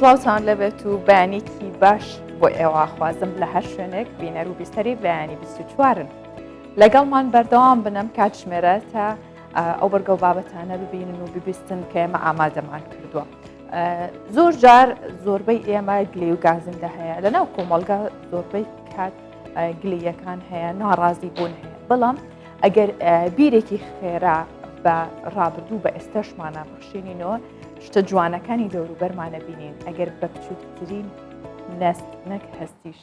سڵاوتان لەبێت و بەیانێکی باش بۆ ئێوە خوازم لە هەر شوێنێک بینەر و بیستەری بەیانی 24ن لەگەڵمان بەردەوام بنەم کاتژمێرە تا ئەو بەرگە و بابەتانە ببینن و ببیستن کە ئێمە ئامادەمان کردووە. زۆر جار زۆربەی ئێمە گلێ و گازندە هەیە لەناو کۆمەڵگا زۆربەی کات گلەیەکان هەیە ناڕازی بوون هەیە بەڵام ئەگەر بیرێکی خێرا بە ڕابردوو بە ئێستاشمانە بەخشێنینەوە شتە جوانەکانی دەوروبەرمانە بینین ئەگەر بە بچووکترین نەست نەک هەستیش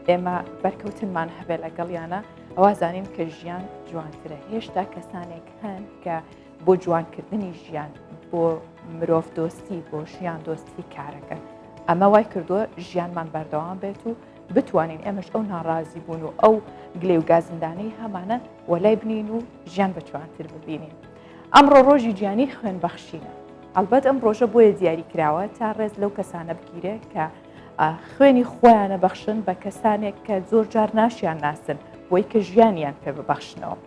ئێمە بەرکەوتنمان هەبێ لەگەڵیانە ئەوە زانین کە ژیان جوانترە. هێشتا کەسانێک هەن کە بۆ جوانکردنی ژیان بۆ مرۆڤ دۆستی بۆ ژیان دۆستی کارەکەن ئەمە وای کردووە ژیانمان بەردەوام بێت و بتوانین ئێمەش ئەو ناڕازی بوون و ئەو گلێ و گازندانەی هەمانە وەلای بنین و ژیان بە جوانتر ببینین. ئەمڕۆ ڕۆژی گیانی خوێنبەخشینە. ئەلبەت ئەم ڕۆژە بۆیە دیاری کراوە تا ڕێز لەو کەسانە بگیرێت کە خوێنی خۆیانە بەخشن بە کەسانێک کە زۆر جار ناشیان ناسن بۆی کە ژیانیان پێ ببەخشنەوە.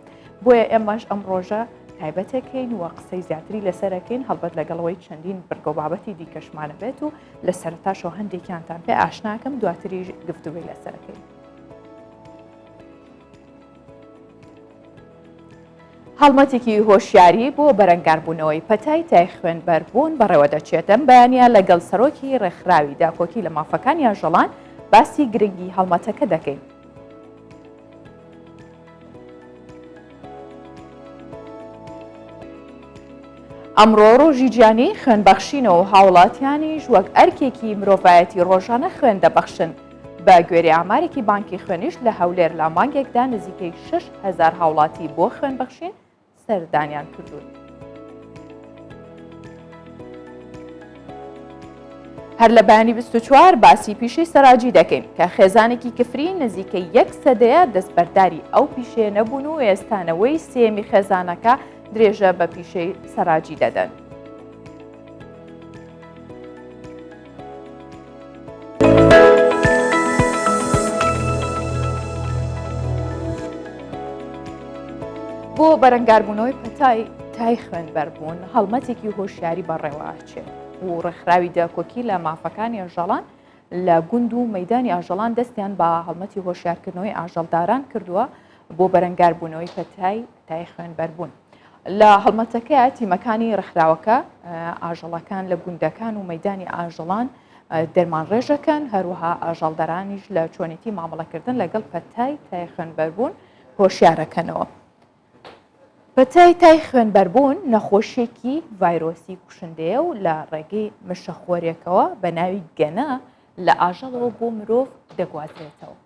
بۆیە ئێمەش ئەم ڕۆژە تایبەتەکەین وە قسەی زیاتری لەسەرەکەین هەڵبەت لەگەڵەوەی چەندین بەرگە و بابەتی دیکەشمانە بێت و لە سەرتاشەوە هەندێکیانتان پێ ئاشناکەم دواتری گفتوگوی لەسەرەکەین. هەڵمەتێکی هۆشیاری بۆ بەرەنگاربوونەوەی پەتای تای خوێنبەربوون بەڕێوە دەچێتم بەیانە لەگەڵ سەرۆکی ڕێکخراوی داکۆکی لە مافەکانی ئاژەڵان باسی گرنگی هەڵمەتەکە دەکەین. ئەمڕۆ ڕۆژی گیانی خوێنبەخشینەوە هاوڵاتیانیش وەک ئەرکێکی مرۆڤایەتی ڕۆژانە خوێن دەبەخشن. بە گوێرەی ئامارێکی بانکی خوێنیش لە هەولێر لە مانگێکدا نزیکەی 6,000 هاوڵاتی بۆ خوێنبەخشین سەردانیان کردوون. هەر لە بەیانی 24 باسی پیشەی سەراجی دەکەین کە خێزانێکی کفری نزیکەی 1 سەدەیە دەستبەرداری ئەو پیشەیە نەبوون و ئێستانەوەی سێمی خێزانەکە درێژە بە پیشەی سەراجی دەدەن. بۆ بەرەنگاربوونەوەی پەتای تای خوێنبەربوون هەڵمەتێکی هۆشیاری بەڕێوەچێت و ڕێکخراوی داکۆکی لە مافەکانی ئاژەڵان لە گوند و مەیدانی ئاژەڵان دەستیان بە هەڵمەتی هۆشیارکردنەوەی ئاژەڵداران کردووە بۆ بەرەنگاربوونەوەی پەتای تای خوێنبەربوون. لە هەڵمەتەکە تیمەکانی ڕێکخراوەکە ئاژەڵەکان لە گوندەکان و مەیدانی ئاژەڵان دەرمان ڕێژەکەن هەروەها ئاژەڵدارانیش لە چۆنێتی مامەڵەکردن لەگەڵ پەتای تای خوێنبەربوون هۆشیارەکەنەوە. پەتای تای خوێنبەربوون نەخۆشیێکی ڤایرۆسی کوشندەیە و لە ڕێگەی مشەخۆریەکەوە بە ناوی گەنە لە ئاژەڵەوە بۆ مرۆڤ دەگوازرێتەوە.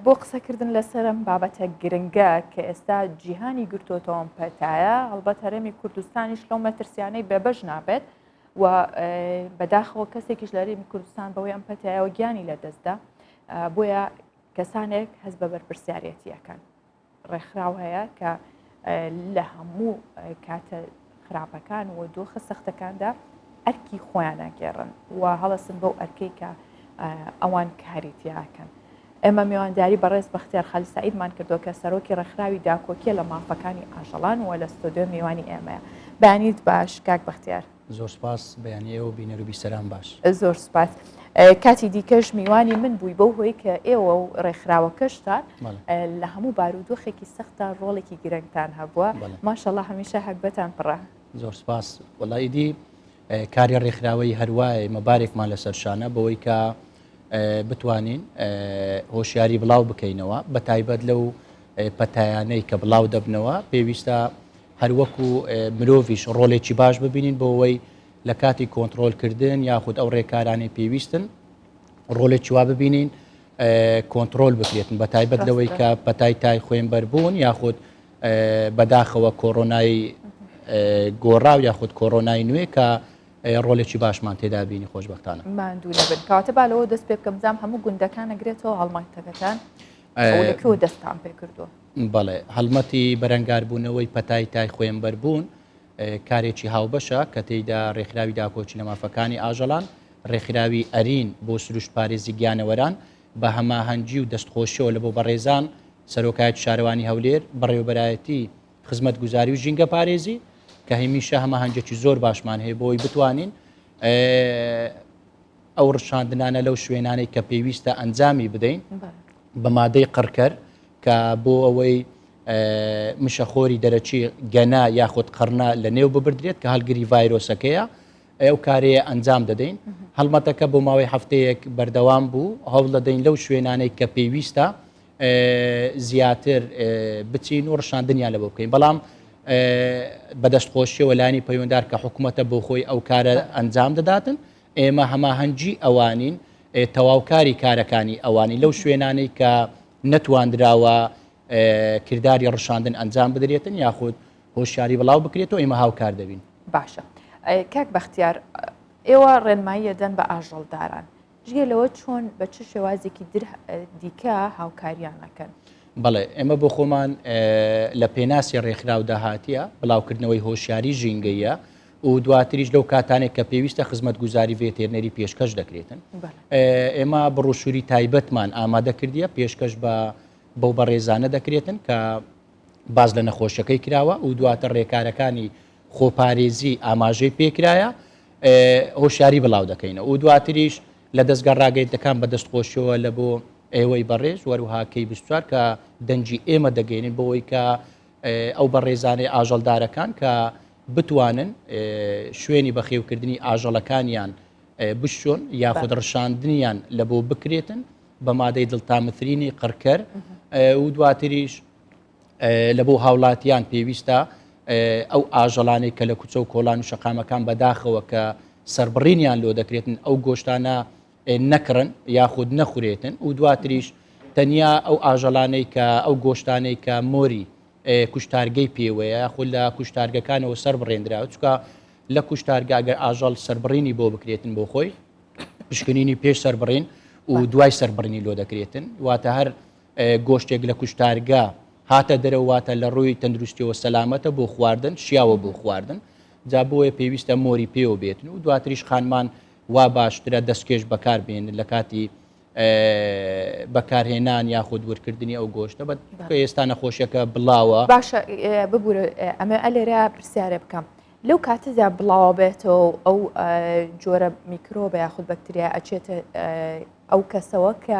بۆ قسەکردن لەسەرم بابەتە گرنگە کە ئێستا جیهانی گرتوۆتەوەم پەتایە هەڵبەت هەرێمی کوردستانیش لەو مەترسیانەی بێبەش نابێت و بەداخەوە کەسێکیش لە هەرێمی کوردستان بەوەی ئەم پەتایەوە گیانی لەدەستدا بۆیە کەسانێک هەست بە بەرپرسیارەتیەکەن. ڕێکخراو هەیە کە لە هەموو کاتە خراپەکان و دۆخە سەختەکاندا ئەرکی خۆیان ناگێڕن و هەڵەسن بەو ئەرکەی کە ئەوان کاریتیاکەن. ئێمە میوانداری بەڕێز بەختیار خەلیل سەعیدمان کردو کە سەرۆکی ڕێکخراوی داکۆکیە لە مافەکانی ئاژەڵان و لە ستۆدیۆ میوانی ئێمەیە. بەیانیت باش کاک بەختیار. زۆر سپاس بەیانیە و بینەر و بیسەران باش. زۆر سپاس. کاتی دیکەش میوانی من بووی بەو هۆی کە ئێوە و ڕێکخراوەکەشتان لە هەموو بارودۆخێکی سەختە ڕۆڵێکی گرنگتان هەبووە. ماشەڵڵا هەمیشە هەکبەتان پڕە. زۆر سپاس. وەڵای دی کاری ڕێکخراوەی هەروایە مەبارێکمان لەسەر شانە بەوەی کە بتوانین هۆشیاری بڵاو بکەینەوە بە تایبەت لەو پەتایانەی کە بڵاو دەبنەوە پێویستە هەروەکو مرۆڤیش ڕۆڵێکی باش ببینین بۆ ئەوەی لە کاتی کۆنتترۆلکردن یاخود ئەو ڕێکارانی پێویستن ڕۆلێکی وا ببینین کۆنتترۆل بکرێتن بە تایبەت لەوەی کە پەتای تای خوێن بەربوون یاخود بەداخەوە کۆڕۆنایی گۆڕاو یاخود کۆڕۆنای نوێ کە ڕۆلێکی باشمان تێدا بینی خۆشبەختانە مادوونە بن کاتە بالەوە دەست پێ بکەم زام هەموو گوندەکان ئەگرێتەوە هەڵمەتەکەتان لەکوێ دەستان پێ کردووە بەڵێ هەڵمەتی بەرەنگاربوونەوەی پەتای تای خوێن بەربوون کارێکی هاوبەشە کە تێیدا ڕێکخراوی داکۆچی نەمافەکانی ئاژەڵان ڕێکخراوی ئەرین بۆ سروشت پارێزی گیانەوەران بە هەماهەنگی و دەستخۆشیەوە لە بۆ بەڕێزان سەرۆکایەتی شارەوانی هەولێر بەڕێوەبەرایەتی خزمەت گوزاری و ژینگە پارێزی کە هەمیشە هەماهەنگێکی زۆر باشمان هەیە بۆی بتوانین ئەو ڕشاندنانە لەو شوێنانەی کە پێویستە ئەنجامی بدەین بە مادەی قڕکەر کە بۆ ئەوەی مشەخۆری دەرەچی گەنا یاخود قڕنا لە نێو ببردرێت کە هەڵگری ڤایرۆسەکەیە ئەو کارەیە ئەنجام دەدەین هەڵمەتەکە بۆ ماوەی هەفتەیەک بەردەوام بوو هەوڵ دەدەین لەو شوێنانەی کە پێویستە زیاتر بچین و ڕشاندنیان لە بۆ بکەین بەڵام بەدەستخۆشیەوە لانی پەیوەنددار کە حکوومەتە بۆ خۆی ئەو کارە ئەنجام دەداتن ئێمە هەماهەنگی ئەوانین تەواوکاری کارەکانی ئەوانی لەو شوێنانەی کە نەتواندراوە کردداری ڕشاندن ئەنجام بدرێتن یاخود هۆشیاری بڵاو بکرێتەوە ئێمە هاوکار دەبین باشە کاک بەختیار ئێوە ڕێنمایی دەن بە ئاژەڵداران جگە لەوە چۆن بە چ شێوازێکی دیکە هاوکاریانەکەن بەڵێ ئێمە بۆ خۆمان لە پێناسی ڕێکخراو داهاتیە بڵاوکردنەوەی هۆشیاری ژینگەیە و دواتریش لەو کاتانێک کە پێویستە خزمەت گوزاری ڤێتێرنەری پێشکەش دەکرێتن ئێمە بڕوشوری تایبەتمان ئامادە کردیە پێشکەش بەو بەڕێزانە دەکرێتن کە باز لە نەخۆشیەکەی کراوە و دواتر ڕێکارەکانی خۆپارێزی ئاماژەی پێکرایە هۆشیاری بڵاو دەکەینە و دواتریش لە دەستگا ڕاگەیتەکان بە دەستخۆشیەوە لە بۆ ئێوەی بەڕێز وەروها کەی بستوار کە دەنجی ئێمە دەگەینن بۆەوەی کە ئەو بەڕێزانەی ئاژەڵدارەکان کە بتوانن شوێنی بەخێوکردنی ئاژەڵەکانیان بشۆن یاخود ڕشاندنیان لە بۆ بکرێتن بە مادەی دڵتامەترینی قڕکەر و دواتریش لە بۆ هاوڵاتیان پێویستە ئەو ئاژەڵانەی کە لە کوچە و کۆڵان و شەقامەکان بەداخەوە کە سربڕینیان لۆ دەکرێتن ئەو گۆشتانە نەکڕن یاخود نەخورێتن و دواتریش تەنیا ئەو ئاژەڵانەی کە ئەو گۆشتانەی کە مۆری کوشتارگەی پێوەیە خۆ لە کوشتارگەکانەوە سەر بڕێنراوە چکە لە کوشتارگە ئەگەر ئاژەڵ سربڕینی بۆ بکرێتن بۆ خۆی پشکنینی پێش سربڕین و دوای سربڕنی لۆ دەکرێتن واتە هەر گۆشتێک لە کوشتارگە هاتە دەرەواتە لە ڕووی تەندروستیەوە سەلامەتە بۆ خواردن شیاوە بۆ خواردن جا بۆیە پێویستە مۆری پێوە بێتن و دواتریش خانمان وا باشترە دەستکێش بەکار بێنن لە کاتی بەکارهێنان یاخود وەرکردنی ئەو گۆشتە بە ئێستا نەخۆشیەکە بڵاوە باشە ببوورە ئەمە ئەلێرە پرسیارە بکەم لەو کاتەدا بڵاوە بێتەوە ئەو جۆرە میکرۆبە یاخود بەکتریا ئەچێتە ئەو کەسەوە کە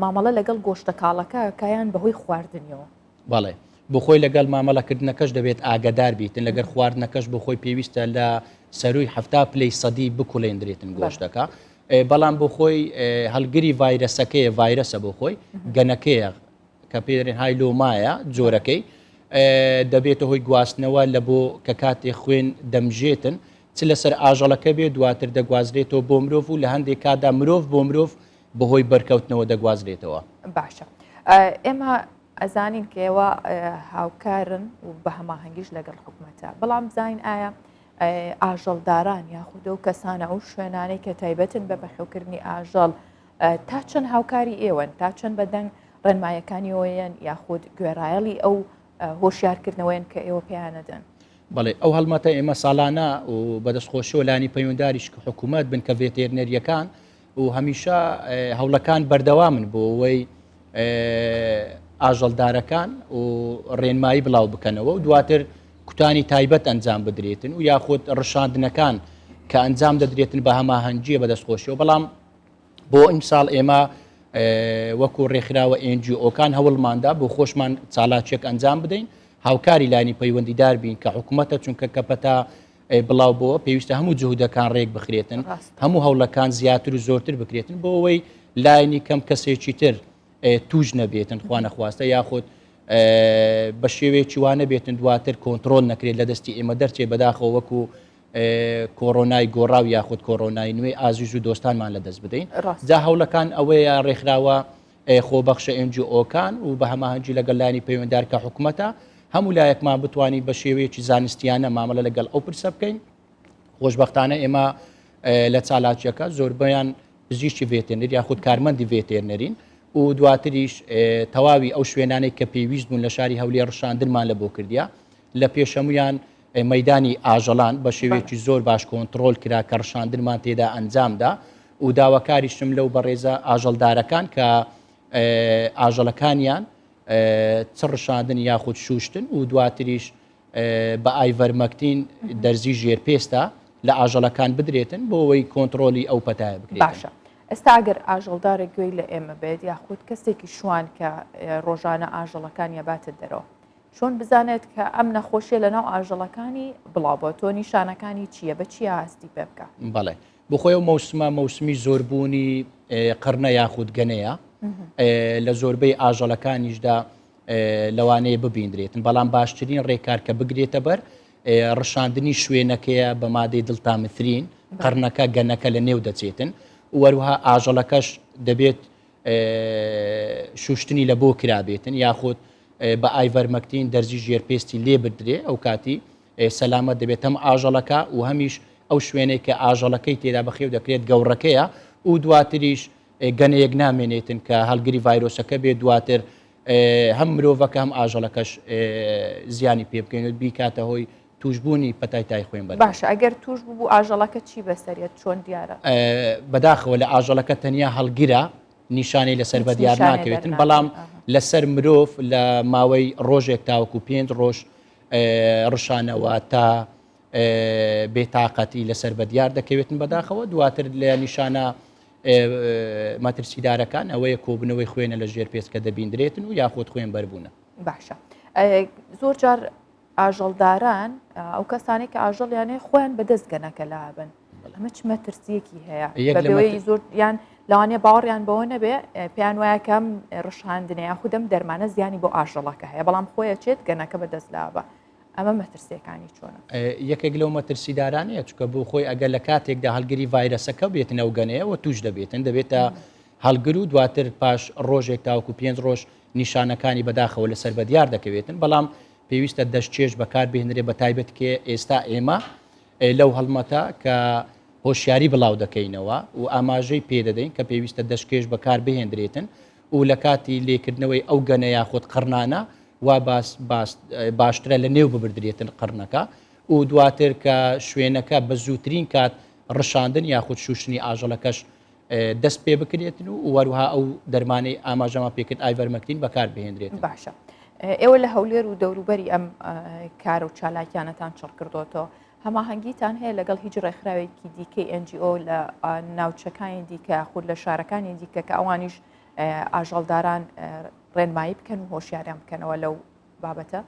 مامەڵە لەگەڵ گۆشتە کاڵەکە کایان بەهۆی خواردنیەوە بەڵێ بۆ خۆی لەگەڵ مامەڵەکردنەکەش دەبێت ئاگدار بیتن لەگەر خواردنەکەش بۆ خۆی پێویستە لە سەروی هەفتا پلەی سەدی بکوڵێندرێتن گۆشتەکە بەڵام بۆ خۆی هەڵگری ڤایرەسەکەیە ڤایرەسە بۆ خۆی گەنەکەیە کە پێدرێن های لۆمایە جۆرەکەی دەبێتە هۆی گواستنەوە لە بۆ کە کاتێ خوێن دەمژێتن چ لەسەر ئاژەڵەکە بێت دواتر دەگوازرێتەوە بۆ مرۆڤ و لە هەندێک کادا مرۆڤ بۆ مرۆڤ بەهۆی بەرکەوتنەوە دەگوازرێتەوە باشە ئێمە ئەزانین کە ئێوە هاوکارن و بە هەماهەنگیش لەگەڵ حکوومەتە بەڵام بزانین ئایا ئاژەڵداران یاخود و کەسانە ئەو شوێنانەی کە تایبەتن بە بەخێوکردنی ئاژەڵ تا چەند هاوکاری ئێوەن تا چەند بەدەنگ ڕێنمایەکانیەوەیان یاخود گوێڕایەڵی ئەو هۆشیارکردنەوەیان کە ئێوە پێیانەدەن بەڵێ ئەو هەڵمەتە ئێمە ساڵانە و بەدەستخۆشیەوە لانی پەیوەنداریش حکوومەت بن کە ڤێتێرنەریەکان و هەمیشە هەوڵەکان بەردەوامن بۆ ئەوەی ئاژەڵدارەکان و ڕێنمایی بڵاو بکەنەوە و دواتر کوتانی تایبەت ئەنجام بدرێتن و یاخود ڕشاندنەکان کە ئەنجام دەدرێتن بە هەماهەنگیە بەدەستخۆشیەوە بەڵام بۆ ئیمساڵ ئێمە وەکو ڕێکخراوە ئNGOکان هەوڵماندا بۆ خۆشمان چالاکێک ئەنجام بدەین هاوکاری لانی پەیوەندیدار بین کە حکوومەتە چونکە کەپەتا بڵاو بۆ پێویستە هەموو جهودەکان ڕێک بخرێتن هەموو هەوڵەکان زیاتر و زۆرتر بکرێتن بۆ ئەوەی لاینی کەم کەسێکی تر توش نەبێتن خوا نەخواستە یاخود بە شێوەیەکی وانە بێتن دواتر کۆنتترۆل نەکرێت لە دەستی ئێمە دەرچێ بەداخەوە وەکو کۆڕۆنای گۆڕاو یاخود کۆڕۆنای نوێ ئازیز و دۆستانمان لە دەست بدەین ڕاست. جا هەوڵەکان ئەوەیە ڕێکخراوە خۆبەخشە NGO-کان و بە هەماهەنگی لەگەڵ لایانی پەیوەنددار کە حکوومەتە هەموو لایەکمان بتوانین بە شێوەیەکی زانستیانە مامەڵە لەگەڵ ئەو پرسە بکەین. خۆشبەختانە ئێمە لە چالاکیەکە زۆربیان پزیشکی ڤێتێرنەری یاخود کارمەندی ڤێتێرنەرین و دواتریش تەواوی ئەو شوێنانێک کە پێویست بوون لە شاری هەولێر ڕشاندنمان لە بۆ کردیا لە پێشەمویان مەدانی ئاژەڵان بە شێوەیەکی زۆر باش کۆنتترۆل کرا کە ڕشاندنمان تێدا ئەنجامدا و داواکاریشم لەو بەڕێزە ئاژەڵدارەکان کە ئاژەڵەکانیان چ ڕشاندن یاخود شوشتن و دواتریش بە ئایڤەرمەکتین دەرزی ژێرپێستە لە ئاژەڵەکان بدرێتن بۆ ئەوەی کۆنتترۆلی ئەو پەتایە بکرێت. باشە ئێستا ئەگەر ئاژەڵدارێک گوێی لە ئێمە بێت یاخود کەسێکی شوان کە ڕۆژانە ئاژەڵەکان یەباتت دەرەوە چۆن بزانێت کە ئەم نەخۆشیە لەناو ئاژەڵەکانی بڵاو بۆ تۆ نیشانەکانی چییە بە چی هەستی پێ بکە؟ بەڵێ بخۆی و مەوسمە مەوسمی زۆربوونی قڕنە یاخود گەنەیە لە زۆربەی ئاژەڵەکانیشدا لەوانەیە ببیندرێتن بەڵام باشترین ڕێکار کە بگرێتە بەر ڕشاندنی شوێنەکەیە بە مادەی دڵتامەترین قڕنەکە گەنەکە لە نێو دەچێتن وەروها ئاژەڵەکەش دەبێت شوشتنی لە بۆ کرابێتن یاخود بە ئایڤەرمەکتین دەرزی ژێرپێستی لێ بدرێ ئەو کاتی سەلامەت دەبێت هەم ئاژەڵەکە و هەمیش ئەو شوێنێک کە ئاژەڵەکەی تێدا بەخێو دەکرێت گەوڕەکەیە و دواتریش گەنەیەک نامێنێتن کە هەڵگری ڤایرۆسەکە بێت دواتر هەم مرۆڤەکە هەم ئاژەڵەکەش زیانی پێ بکەین بیکاتە هۆی توشببوونی پەتای خۆین بەر. باشە ئەگەر توش بوو ئاژەڵەکە چی بەسەریت چۆن دیارە؟ بەداخەوە لە ئاژەڵەکە تەنیا هەڵگیرە نیشانەی لەسەر بە دیار ناکەوێتن بەڵام لەسەر مرۆڤ لە ماوەی ڕۆژێک تاوەکو 5 ڕۆژ ڕشانەوە تا بێتاقەتی لەسەر بە دیار دەکەوێتن بەداخەوە دواتر لە نیشانە مەترسیدارەکان ئەوەیە کۆبنەوەی خوێنە لە ژێرپێست کە دەبیندرێتن و یاخۆت خوێن بەربوونە. باشە زۆر جار ئاژەڵداران ئەو کەسانی کە ئاژەڵیانێ خۆیان بەدەست گەنەکە لابن ئەمە چ مەترسیەکی هەیە بەبێەوەی زۆر یان لەوانێ باوەڕیان بەوە نەبێ پێیان وایە کەم ڕشاندنەیە خودم دەرمانە زیانی بۆ ئاژەڵەکە هەیە بەڵام خۆیە چێت گەنەکە بەدەست لابە ئەمە مەترسیەکانی چۆنە؟ یەکێک لەو مەترسیدارانەیە چکە بۆ خۆی ئەگەر لە کاتێکدا هەڵگری ڤایرەسەکە بێتن ئەو گەنەیەوە توش دەبێتن دەبێتە هەڵگر و دواتر پاش ڕۆژێک تاوەکو 5 ڕۆژ نیشانەکانی بەداخەوە لەسەر بە دیار دەکەوێتن بەڵام پێویستە دەستچێش بەکار بهێنرێ بە تایبەت کێ ئێستا ئێمە لەو هەڵمەتە کە هۆشیاری بڵاو دەکەینەوە و ئاماژەی پێدەدەین کە پێویستە دەستکێش بەکار بهێنرێتن و لە کاتی لێکردنەوەی ئەو گەنە یاخود قڕنانە وا باشترە لە نێو ببردرێتن قڕنەکە و دواتر کە شوێنەکە بە زووترین کات ڕشاندن یاخود شوشنی ئاژەڵەکەش دەست پێ بکرێتن و وەروها ئەو دەرمانەی ئاماژەما پێکرد ئایڤەرمەکتین بەکار بهێنرێتن. باشە ئێوە لە هەولێر و دەوروبەری ئەم کار و چالاکیانەتان چڕ کردوتەوە هەماهەنگیتان هەیە لەگەڵ هیچ ڕێکخراوێکی دیکەی NGO لە ناوچەکانی دیکە خود لە شارەکانی دیکە کە ئەوانیش ئاژەڵداران ڕێنمایی بکەن و هۆشیاریان بکەنەوە لەو بابەتە؟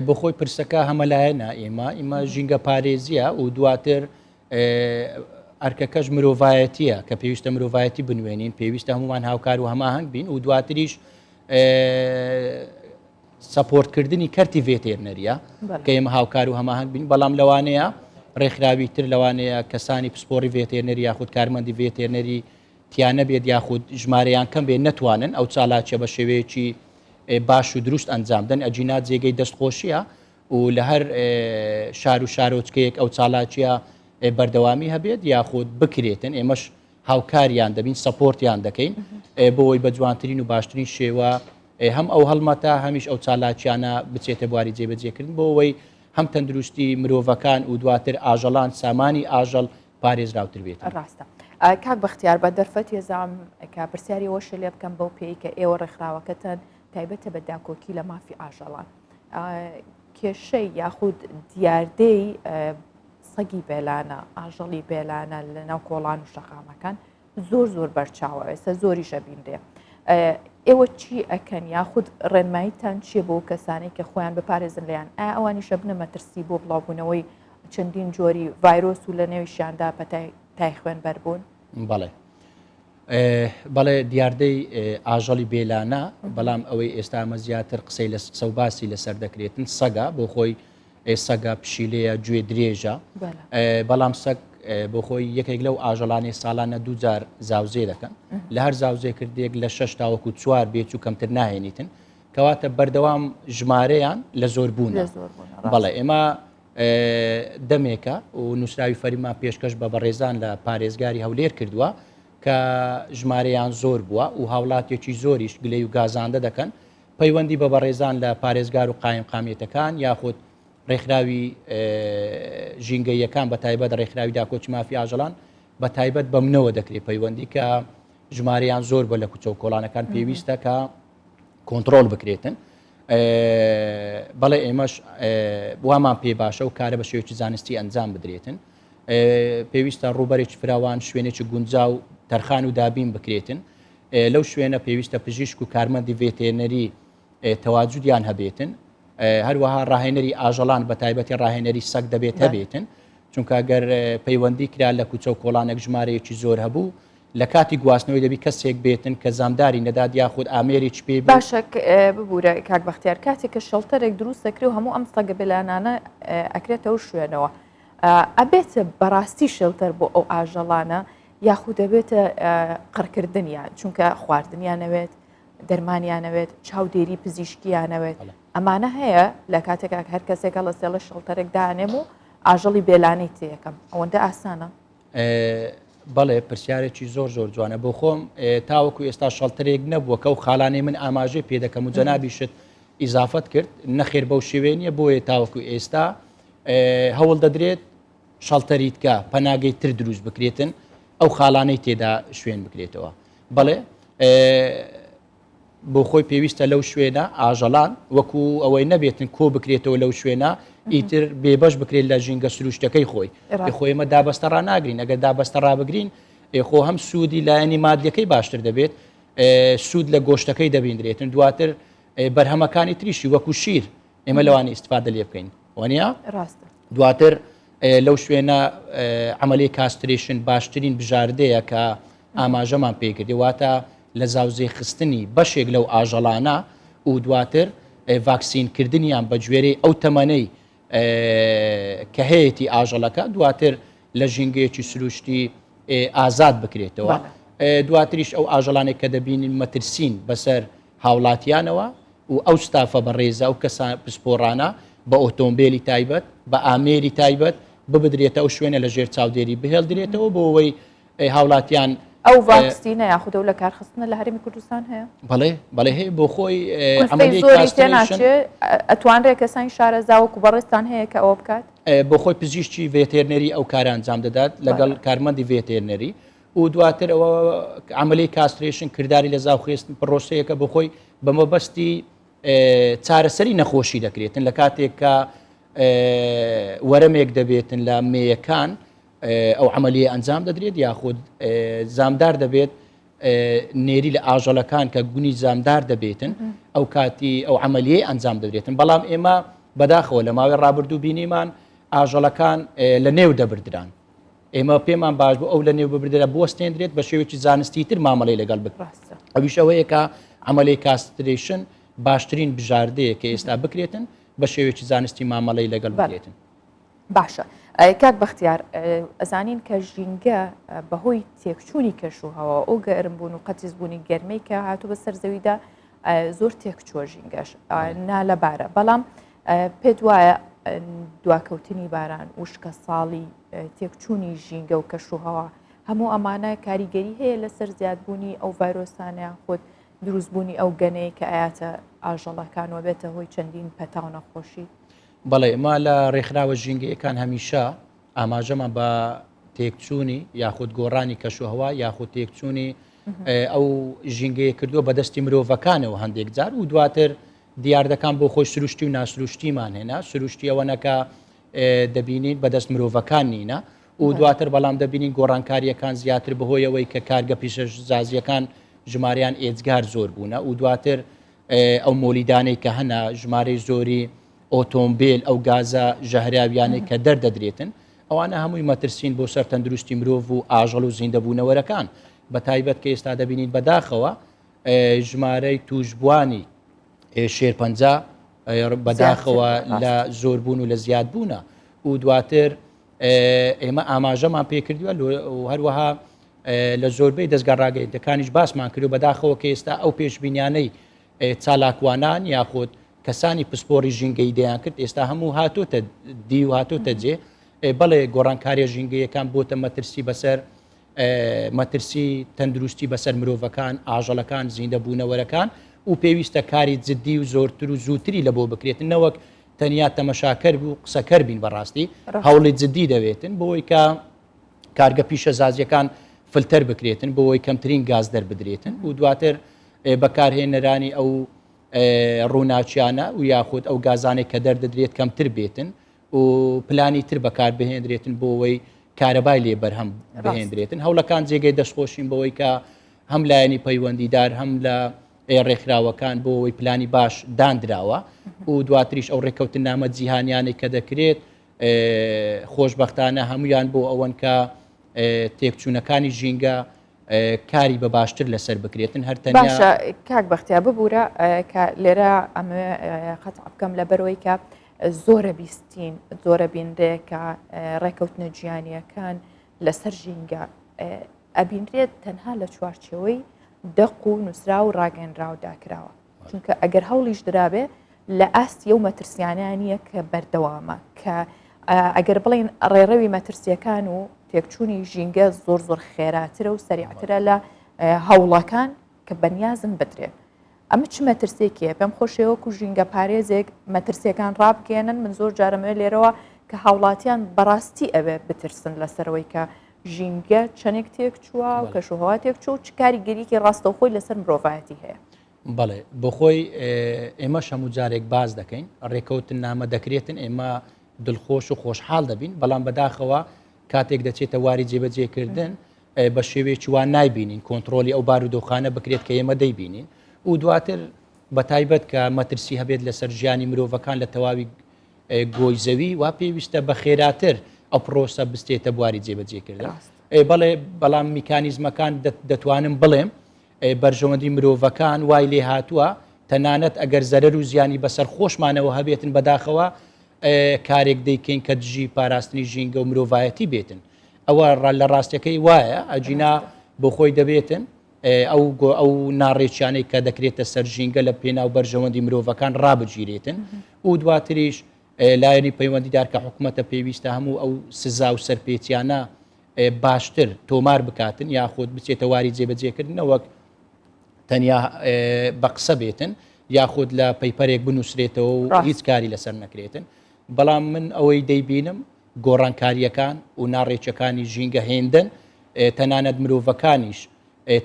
بۆ خۆی پرسەکە ئەمەلایەنە ئێمە ژینگە پارێزیە و دواتر ئەرکەکەش مرۆڤایەتیە کە پێویستە مرۆڤایەتی بنوێنین پێویستە هەمومان هاوکار و هەماهەنگ بین و دواتریش سەپۆرتکردنی کەرتی ڤێتێرنەریە کە ئێمە هاوکار و هەماهەنگ بین بەڵام لەوانەیە ڕێکخراوی تر لەوانەیە کەسانی پسپۆری ڤێتێرنەری یاخود کارمەندی ڤێتێرنەری تیانە بێت یاخود ژمارەیان کەم بێت نەتوانن ئەو چالاکیە بە شێوەیەکی باش و دروست ئەنجامدەن ئەجینات جێگەی دەستخۆشیە و لە هەر شار و شارۆچکەیەک ئەو چالاکیە بەردەوامی هەبێت یاخود بکرێتن ئێمەش هاوکاریان دەبین سەپۆرتیان دەکەین بۆەوەی بە جوانترین و باشترین شێوە هەم ئەو هەڵمەتە هەمیش ئەو چالاکیانە بچێتە بواری جێبەجێکردن بۆەوەی هەم تەندروستی مرۆڤەکان و دواتر ئاژەڵان سامانی ئاژەڵ پارێزراوتر بێت. ڕاستە کاک بەختیار بە دەرفەت ێزام کە پرسیاری وەشە لێ بکەم بەو پێی کە ئێوە ڕێکخراوەکەتەن تایبەتە بە داکۆکی لە مافی ئاژەڵان کێشەی یاخود دیاردەی سەگی بێلانە ئاژەڵی بێلانە لە ناو کۆڵان و شەقامەکان زۆر بەرچاوە ئێستا زۆری شەبیندێ ئێوە چی ئەکەن یاخود ڕێنماییتان چیە بۆ کەسانی کە خۆیان بپارێزن لەیان ئەوانی شەبنە مەترسی بۆ بڵاوبوونەوەی چەندین جۆری ڤایرۆس و لە نێویشیاندا پەتای خوێن بەربوون؟ بەڵێ دیاردەی ئاژەڵی بێلانە بەڵام ئەوەی ئێستا ئەمە زیاتر قسەی لە سەوباسی لەسەر دەکرێتن سەگا بۆ خۆی سەگە پشیلەیە گوێ درێژە بەڵام سەگ بۆ خۆی یەکێک لەو ئاژەڵانی ساڵانە دووجار زاوزێ دەکەن لە هەر زاوزێ کردێک لە 6 تاوەکو 4 بێت و کەمتر ناهێنیتن کەواتە بەردەوام ژمارەیان لە زۆربوون بەڵێ ئێمە دەمێکە و نووسراوی فەرمیمان پێشکەش بە بەڕێزان لە پارێزگاری هەولێر کردووە کە ژمارەیان زۆر بووە و هاوڵاتێکی زۆریش گلەی و گازاندە دەکەن پەیوەندی بە بەڕێزان لە پارێزگار و قایم قامێتەکان یاخود ڕێکخراوی ژینگەیەکان بە تایبەت ڕێکخراوی داکۆچی مافی ئاژەڵان بە تایبەت بە منەوە دەکرێت پەیوەندی کە ژمارەیان زۆر بە لە کوچە و کۆڵانەکان پێویستە کە کۆنتترۆل بکرێتن بەڵێ ئێمەش وامان پێ باشە و کارە بە شێوەیەکی زانستی ئەنجام بدرێتن پێویستە ڕوبەرێکی فراوان شوێنێکی گونجا و تەرخان و دابین بکرێتن لەو شوێنە پێویستە پزیشک و کارمەندی ڤێتێرنەری تەواجودیان هەبێتن هەروەها ڕاهێنەری ئاژەڵان بە تایبەتی ڕاهێنەری سەگ دەبێت هەبێتن چونکە ئەگەر پەیوەندی کرا لە کوچە و کۆڵانێک ژمارەیەکی زۆر هەبوو لە کاتی گواستنەوەی دەبی کەسێک بێتن کە زامداری نەداد یاخود ئامێرێکی پێ باشە ببوورە کاک بەختیار کاتێک کە شەڵتەرێک دروست دەکرێت و هەموو ئەم سەگە بلانانە ئەکرێتەوە شوێنەوە ئەبێتە بەڕاستی شەڵتەر بۆ ئەو ئاژەڵانە یاخود دەبێتە قڕکردنیان چونکە خواردنیانەوێت دەرمانیانەوێت چاودێری پزیشکیانەوێت ئەمانە هەیە لە کاتێک هەر کەسێکە لە سێڵە شەڵتەرێک دانێم و ئاژەڵی بێلانەی تێەکەم ئەوەندە ئاسانە بەڵێ پرسیارێکی زۆر زۆر جوانە بۆ خۆم تاوەکو ئێستا شەڵتەرێک نەبووە کە و خاڵانەی من ئاماژەی پێ دەکەم و جەنابیشت ئیزافەت کرد نەخێر بەو شێوێنیە بۆیە تاوەکو ئێستا هەوڵ دەدرێت شەڵتەریتکە پەناگەی تر دروست بکرێتن ئەو خاڵانەی تێدا شوێن بکرێتەوە بەڵێ بۆ خۆی پێویستە لەو شوێنە ئاژەڵان وەکو ئەوەی نەبێتن کۆ بکرێتەوە لەو شوێنە ئیتر بێبەش بکرێت لە ژینگە سروشتەکەی خۆی خۆی ئمە دابەستە ڕناگرین ئەگەر دابەستە ڕابگرین خۆ هەم سوودی لایەنی مادیەکەی باشتر دەبێت سوود لە گۆشتەکەی دەبیندرێتن دواتر بەرهەمەکانی تریشی وەکو شیر ئێمە لەوانی ئیسفادە لێ بکەین وانە ڕاستە دواتر لەو شوێنە عملی کاستریشن باشترین بژاردەیە کە ئاماژەمان پێکردی واتە لە زاوزێ خستنی بەشێک لەو ئاژەڵانە و دواتر ڤاکسینکردنیان بە گوێرەی ئەو تەمەنەی کە هەیەی ئاژەڵەکە دواتر لە ژینگەیەکی سروشتی ئازاد بکرێتەوە دواتریش ئەو ئاژەڵانێک کە دەبینین مەترسین بەسەر هاوڵاتیانەوە و ئەو ستافە بە ڕێزە ئەو کەسان پسپۆڕانە بە ئۆتۆمبیلی تایبەت بە ئامێری تایبەت ببدرێتە ئەو شوێنە لە ژێر چاودێری بهێڵدرێتەوە بۆ ئەوەی هاوڵاتیان ئەو ڤاکسینە یاخودە و لە کارخستنە لە هەرمی کوردستان هەیە بەڵێ هەیە بۆ خۆی ئەتوانرێت کەسانی شارەزا وەکو بەڕێستان هەیە کە ئەوە بکات بۆ خۆی پزیشکی ڤێتێرنەری ئەو کارە ئەنجام دەدات لەگەڵ کارمەندی ڤێتێرنەری و دواتر ئەوە عملی کاستریشن کردداری لە زاوخێستن پرۆسەیەکە بۆ خۆی بەمەبەستی چارەسەری نەخۆشی دەکرێتن لە کاتێک کە وەرەمێک دەبێتن لە مێیەکان ئەو عملیە ئەنجام دەدرێت یاخود زامدار دەبێت نێری لە ئاژەڵەکان کە گونی زامدار دەبێتن ئەو کاتی ئەو عملیە ئەنجام دەدرێتن بەڵام ئێمە بەداخەوە لە ماوەی ڕابردوو بینیمان ئاژەڵەکان لە نێو دەبردران ئێمە پێمان باش بوو ئەو لە نێو ببردرە بۆستێنرێت بە شێوێکی زانستی تر مامەڵی لەگەڵ بکڕاستە ئەویش ئەوەیە کە عملی کاستریشن باشترین بژاردەیە کە ئێستا بکرێتن بە شێوێکی زانستی مامەڵی لەگەڵ بکرێتن باشە کاک بەختیار ئەزانین کە ژینگە بەهۆی تێکچوونی کەشوهەوە ئەو گەرمبوون و قەتیز بوونی گەرمەی کە هاتوو بە سەر زەویدا زۆر تێکچووە ژینگەش نالەبارە بەڵام پێت وایە دواکەوتنی باران وشکە ساڵی تێکچوونی ژینگە و کەشوهەوە هەموو ئەمانە کاریگەری هەیە لەسەر زیادبوونی ئەو ڤایرۆسانیان خۆت دروستبوونی ئەو گەنەی کە ئاياتە ئاژەڵەکانەوە بێتە هۆی چەندین پەتاو نەخۆشی بەڵێ ئێمە لە ڕێکخراوە ژینگەیەکان هەمیشە ئاماژەمان بە تێکچوونی یاخود گۆڕانی کەشوهەوا یاخود تێکچوونی ئەو ژینگەیە کردووە بەدەستی مرۆڤەکانەوە هەندێک جار و دواتر دیاردەکان بۆ خۆی سروشتی و ناسروشتیمان هێنا سروشتی ئەوەنەکە دەبینین بەدەست مرۆڤەکان نینە و دواتر بەڵام دەبینین گۆڕانکاریەکان زیاتر بەهۆی ئەوەی کە کارگە پیشەسازیەکان ژماریان ئێجگار زۆر بوونە و دواتر ئەو مۆلیدانەی کە هەنا ژمارەی زۆری ئۆتۆمبیل ئەو گازە ژەهراویانەی کە دەردەدرێتن ئەوانە هەمووی مەترسین بۆ سەر تەندروستی مرۆڤ و ئاژەڵ و زیندەبوونەوەرەکان بە تایبەت کە ئێستا دەبینین بەداخەوە ژمارەی توشبوانی شێرپەنجە بەداخەوە لە زۆربوون و لە زیادبوونە و دواتر ئێمە ئاماژەمان پێکردووە و هەروەها لە زۆربەی دەستگا ڕاگەیەندەکانیش باسمان کرد و بەداخەوە کە ئێستا ئەو پێشبینیانەی چالاکوانان یاخود کەسانی پسپۆری ژینگەی دەیان کرد ئێستا هەموو هاتوتە دی و هاتوتە جێ بەڵێ گۆڕانکاریە ژینگەیەکان بۆتە مەترسی بەسەر مەترسی تەندروستی بەسەر مرۆڤەکان ئاژەڵەکان زیندەبوونەوەرەکان و پێویستە کاری جددی و زۆرتر و زووتری لە بۆ بکرێتن نەوەک تەنیا تەمەشاکەر بوو قسەکەر بین بەڕاستی هەوڵی جددی دەوێتن بۆی کە کارگە پیشە زازیەکان فلتەر بکرێتن بۆەوەی کەمترین گاز دەربدرێتن و دواتر بەکارهێنەرانی ئەو ڕووناچیانە و یاخود ئەو گازانێک کە دەردەدرێت کەمتر بێتن و پلانی تر بەکار بهێنرێتن بۆ ئەوەی کارەبای لێ بەرهەم بهێنرێتن هەوڵەکان جێگەی دەستخۆشین بەوەی کە هەم لایەنی پەیوەندیدار هەم لە ڕێکخراوەکان بۆ ئەوەی پلانی باش دانراوە و دواتریش ئەو ڕێککەوتن نامە جیهانیانێک کە دەکرێت خۆشببختانە هەمویان بۆ ئەوەن کە تێکچوونەکانی ژینگە کاری بە باشتر لەسەر بکرێتن هەرتەنیا باشە کاک بەختیا ببوورە کە لێرە ئەمە قەت بکەم لە بەرەوەی کە زۆرە بیستین زۆرە بینرێ کە ڕێکەوتنە گیانیەکان لەسەر ژینگە ئەبینرێت تەنها لە چوارچەوەی دەق و نووسرا و ڕاگەنراو داکراوە چونکە ئەگەر هەوڵیش درابێ لە ئاستی و مەترسیانیە کە بەردەوامە کە ئەگەر بڵین ڕێڕەوی مەترسیەکان و تێکچوونی ژینگە زۆر خێراترە و سەریعترە لە هەوڵەکان کە بەنیازن بدرێت ئەمە چ مەترسێکیە پێم خۆشەوەکو ژینگە پارێزێک مەترسیەکان ڕابگەێنن من زۆر جارەمە لێرەوە کە هاوڵاتیان بەڕاستی ئەوێ بترسن لەسەرەوەی کە ژینگە چەندێک تێک چووە و کەشوهوا تێک چوو چ کاری گەریکی ڕاستەوخۆی لەسەر مرۆڤایەتی هەیە بەڵێ بۆخۆی ئێمە هەموو جارێک باز دەکەین ڕێکەوتن نامە دەکرێتن ئێمە دڵخۆش و خۆشحاڵ دەبین بەڵام بەداخەوە کاتێک دەچێتە واری جێبەجێکردن بە شێوەیەکی وان نایبینین کۆنتترۆلی ئەو بارودۆخانە بکرێت کە ئێمە دەیبینین و دواتر بە تایبەت کە مەترسی هەبێت لەسەر ژیانی مرۆڤەکان لە تەواوی گۆیزەوی وا پێویستە بە خێراتر ئەو پرۆسە بستێتە بواری جێبەجێکردن بەڵام میکانیزمەکان دەتوانم بڵێم بەرژەوەندی مرۆڤەکان وای لێ هاتووە تەنانەت ئەگەر زەرەر و زیانی بەسەر خۆشمانەوە هەبێتن بەداخەوە کارێک دەیکەین کە دژی پاراستنی ژینگە و مرۆڤایەتی بێتن ئەوە لە ڕاستیەکەی وایە ئەجینا بۆ خۆی دەبێتن ئەو ناڕێکیانەی کە دەکرێتە سەر ژینگە لە پێناو بەرژەوەندی مرۆڤەکان ڕابگیرێتن و دواتریش لایەنی پەیوەندیدار کە حکوومەتە پێویستە هەموو ئەو سزا و سەرپێچیانە باشتر تۆمار بکاتن یاخود بچێتە واری جێبەجێکردنەوەک تەنیا بە قسە بێتن یاخود لە پەیپەرێک بنووسرێتەوە و هیچ کاری لەسەر نەکرێتن بەڵام من ئەوەی دەیبینم گۆڕانکاریەکان و ناڕێچەکانی ژینگە هێندن تەنانەت مرۆڤەکانیش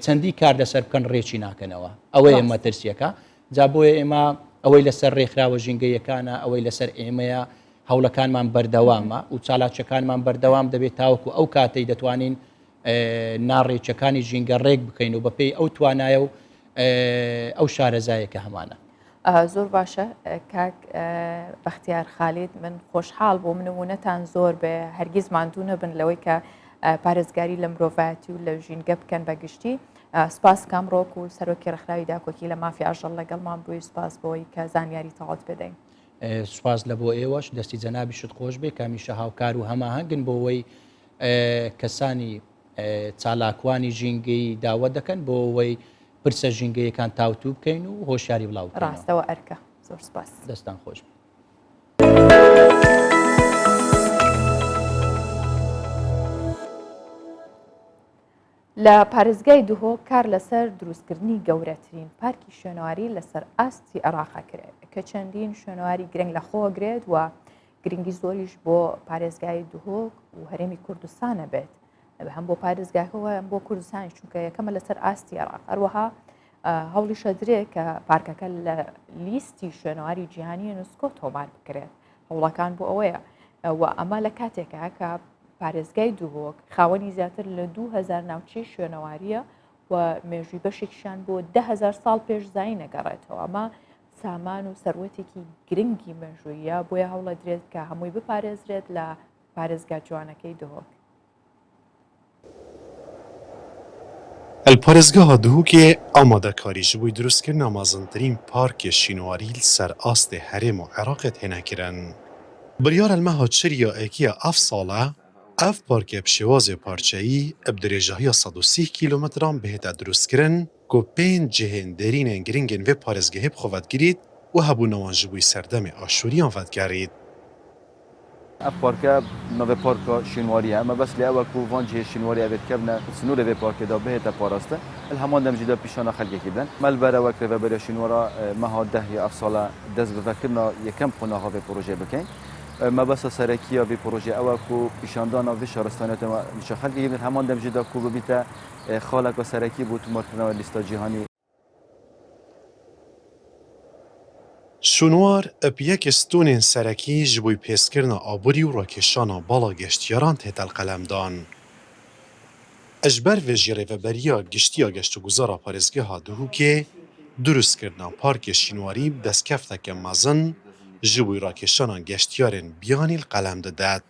چەندی کار لەسەر بکەن ڕێکی ناکەنەوە ئەوەیە مەترسیەکە جا بۆیە ئێمە ئەوەی لەسەر ڕێکخراوە ژینگەیەکانە ئەوەی لەسەر ئێمەیە هەوڵەکانمان بەردەوامە و چالاکیەکانمان بەردەوام دەبێت تاوەکو ئەو کاتەی دەتوانین ناڕێچەکانی ژینگە ڕێک بکەین و بەپێی ئەو توانایە و ئەو شارەزایەکە هەمانە زۆر باشە کاک بەختیار خالید من خۆشحاڵ بۆ منەمونەتان زۆر بێ هەرگیز ماندوو نەبن لەوەی کە پارێزگاری لە مرۆڤایەتی و لە ژینگە بکەن بەگشتی سپاس کامڕۆک و سەرۆکی ڕێکخراوی داکۆکی لە مافی ئاژەڵ لەگەڵمان بووی سپاس بۆی کە زانیاری تەواو بدەین سوپاس لە بۆ ئێوەش دەستی جەنابی شت خۆش بێ کامیشە هاوکار و هەماهەنگن بۆ ئەوەی کەسانی چالاکوانی ژینگەی داوە دەکەن بۆ ئەوەی پرسە ژینگەیەکان تاوتوو بکەین و هۆشیاری بڵاو ڕاستەوە ئەرکە زۆر سپاس دەستان خۆش بێ لە پارێزگای دوهۆ کار لەسەر دروستکردنی گەورەترین پارکی شوێنەواری لەسەر ئاستی عێراقا کرێت کە چەندین شوێنەواری گرنگ لە خۆگرێت و گرنگی زۆریش بۆ پارێزگای دوهۆک و هەرێمی کوردستانە بێت هەم بۆ پارێزگاکەوە ئەم بۆ کوردستانی چونکە یەکەمە لەسەر ئاستی عێراق هەروەها هەوڵی شەدرێ کە پارکەکە لە لیستی شوێنەواری جیهانی یونسکۆ تۆمار بکرێت هەوڵەکان بۆ ئەوەیە و ئەمە لە کاتێکە کە پارێزگای دووهۆک خاوەنی زیاتر لە 2000 ناوچەی شوێنەواریە و مێژووی بەشێکیشان بۆ 10,000 ساڵ پێش زای نەگەڕێتەوە ئەمە سامان و سەروەتێکی گرنگی مێژوویە بۆیە هەوڵە درێت کە هەمووی بپارێزرێت لە پارێزگا جوانەکەی دووهۆک. پارێزگەها دووکێ ئامادەکاری ji بووی دروستکردنا مەزنترین پارکê şînwarî li ser astê herêma Iraqê tênekirin. Biryara meha çiriya êkiya ev sala, ev parkê bi şêwazê parçeyî bi dirêjehiya 130 kîlometran bihête drûstkirin ku 5 cihên derînên giringên vê parêzgehê bi xwe vedgirît û hebûnewan ji bo serdemê aşûriyan vedgerît. اف پارکه نوی پارک شینواریه اما بس لیاو کو وانجه شینواریه بيت كبنا سنور في پارک دا بهتا پاراسته الهمان دم جدا پیشانا خلق کیدن مل برا وکر و برا شینوارا ما ها ده افصاله دز بفکرنا یکم خونه ها به پروژه بکن ما بس سرکیه به پروژه او کو پیشاندانا و شهرستانات ما خلق کیدن همان دم جدا کو ببیتا خالق و سرکی بو تو مارکنا لیستا جهانی شونوار اب یەک stûnên serekî ji bo pêskirina aborî û rakêşana bala geştyaran tê telqelemdan. Ji ber vê jî rêveberiya giştiya geştûguzara parêzgeha Duhokê, drûstkirina parkê şînwarî bi destkefteke mezin ji bo rakêşana geştyarên biyanî li qelem dide.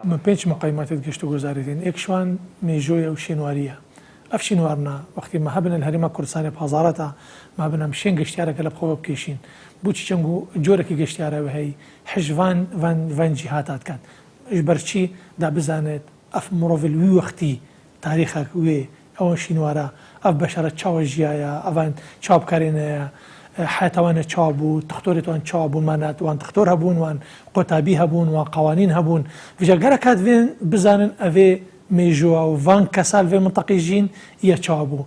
من 5 مقایمات گشت و گذاری دین. یکشوان میجوی و شینواریه. اف شینوارنا وقتی ما هبنا الهرم کردستان بازارتا ما بنا مشين گشتیاره کلب خوب کشین. بوچی چنگو جوره کی گشتیاره و هی حجوان وان جهاتات کن. برچی دا بزند اف مروفل وی وقتی تاریخ وی اون شینوارا اف بشرت چاوجیایا اوان چاب کارینه حتوان چابو تختورتوان چابو منات وان تختور هبون وان قطابی هبون وان قوانین هبون وجرگره کات وین بزنن اوی میجوا و وان کسال وی منطقی جین یا چابو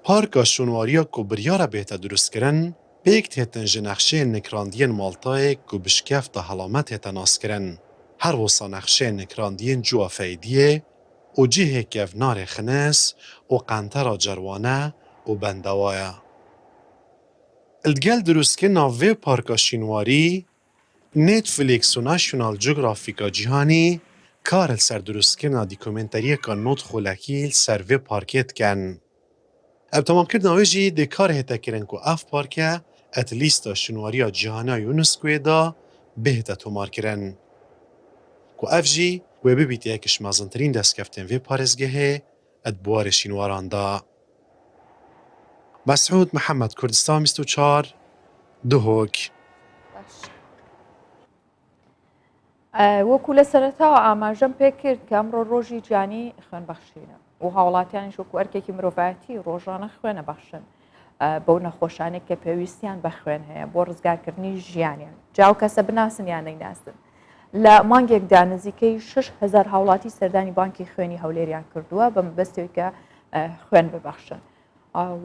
پارکا شونواریا کو بریاره بهته دروستکرن پێک تێتن ji nexşeyên nikrandiyên Maltayê ku bi şikefta helamet hête naskirin. Her wisa nexşeyên nikrandiyên cuwa feydiyê û cihê kevnarê xines û qentera cerwane û bendewaye. Li digel drûstkirina vê parka şînwarî, Netflix û National Geographic a cîhanî kar li ser drûstkirina dîkumenteriyeka not xulekî li ser vê parkê dikin. Ev temamkirina wê jî dê kar hête kirin ku ev parke et lîsta şînwariya cîhana UNESCOyê da bihête tomarkirin. Ku ev jî wê bibîte yekî ji mezintirîn destkeftên vê parêzgehê et buwarê şînwaran da. Mesûd Mihemed, Kurdistan 24 Duhok. وەکو لە سەرەتاوە ئاماژەم پێ کرد کە ئەمڕۆ ڕۆژی گیانی خوێنبەخشینە و هاوڵاتیانی شوکو ئەرکێکی مرۆڤایەتی ڕۆژانە خوێنە بەخشن بەو نەخۆشانێک کە پێویستیان بە خوێن هەیە بۆ ڕزگارکردنی ژیانیان جاو کەسە بناسن یان نەیناسن لە مانگێکدا نزیکەی 6,000 هاوڵاتی سەردانی بانکی خوێنی هەولێریان کردووە بە مەبەستەوەی کە خوێن ببەخشن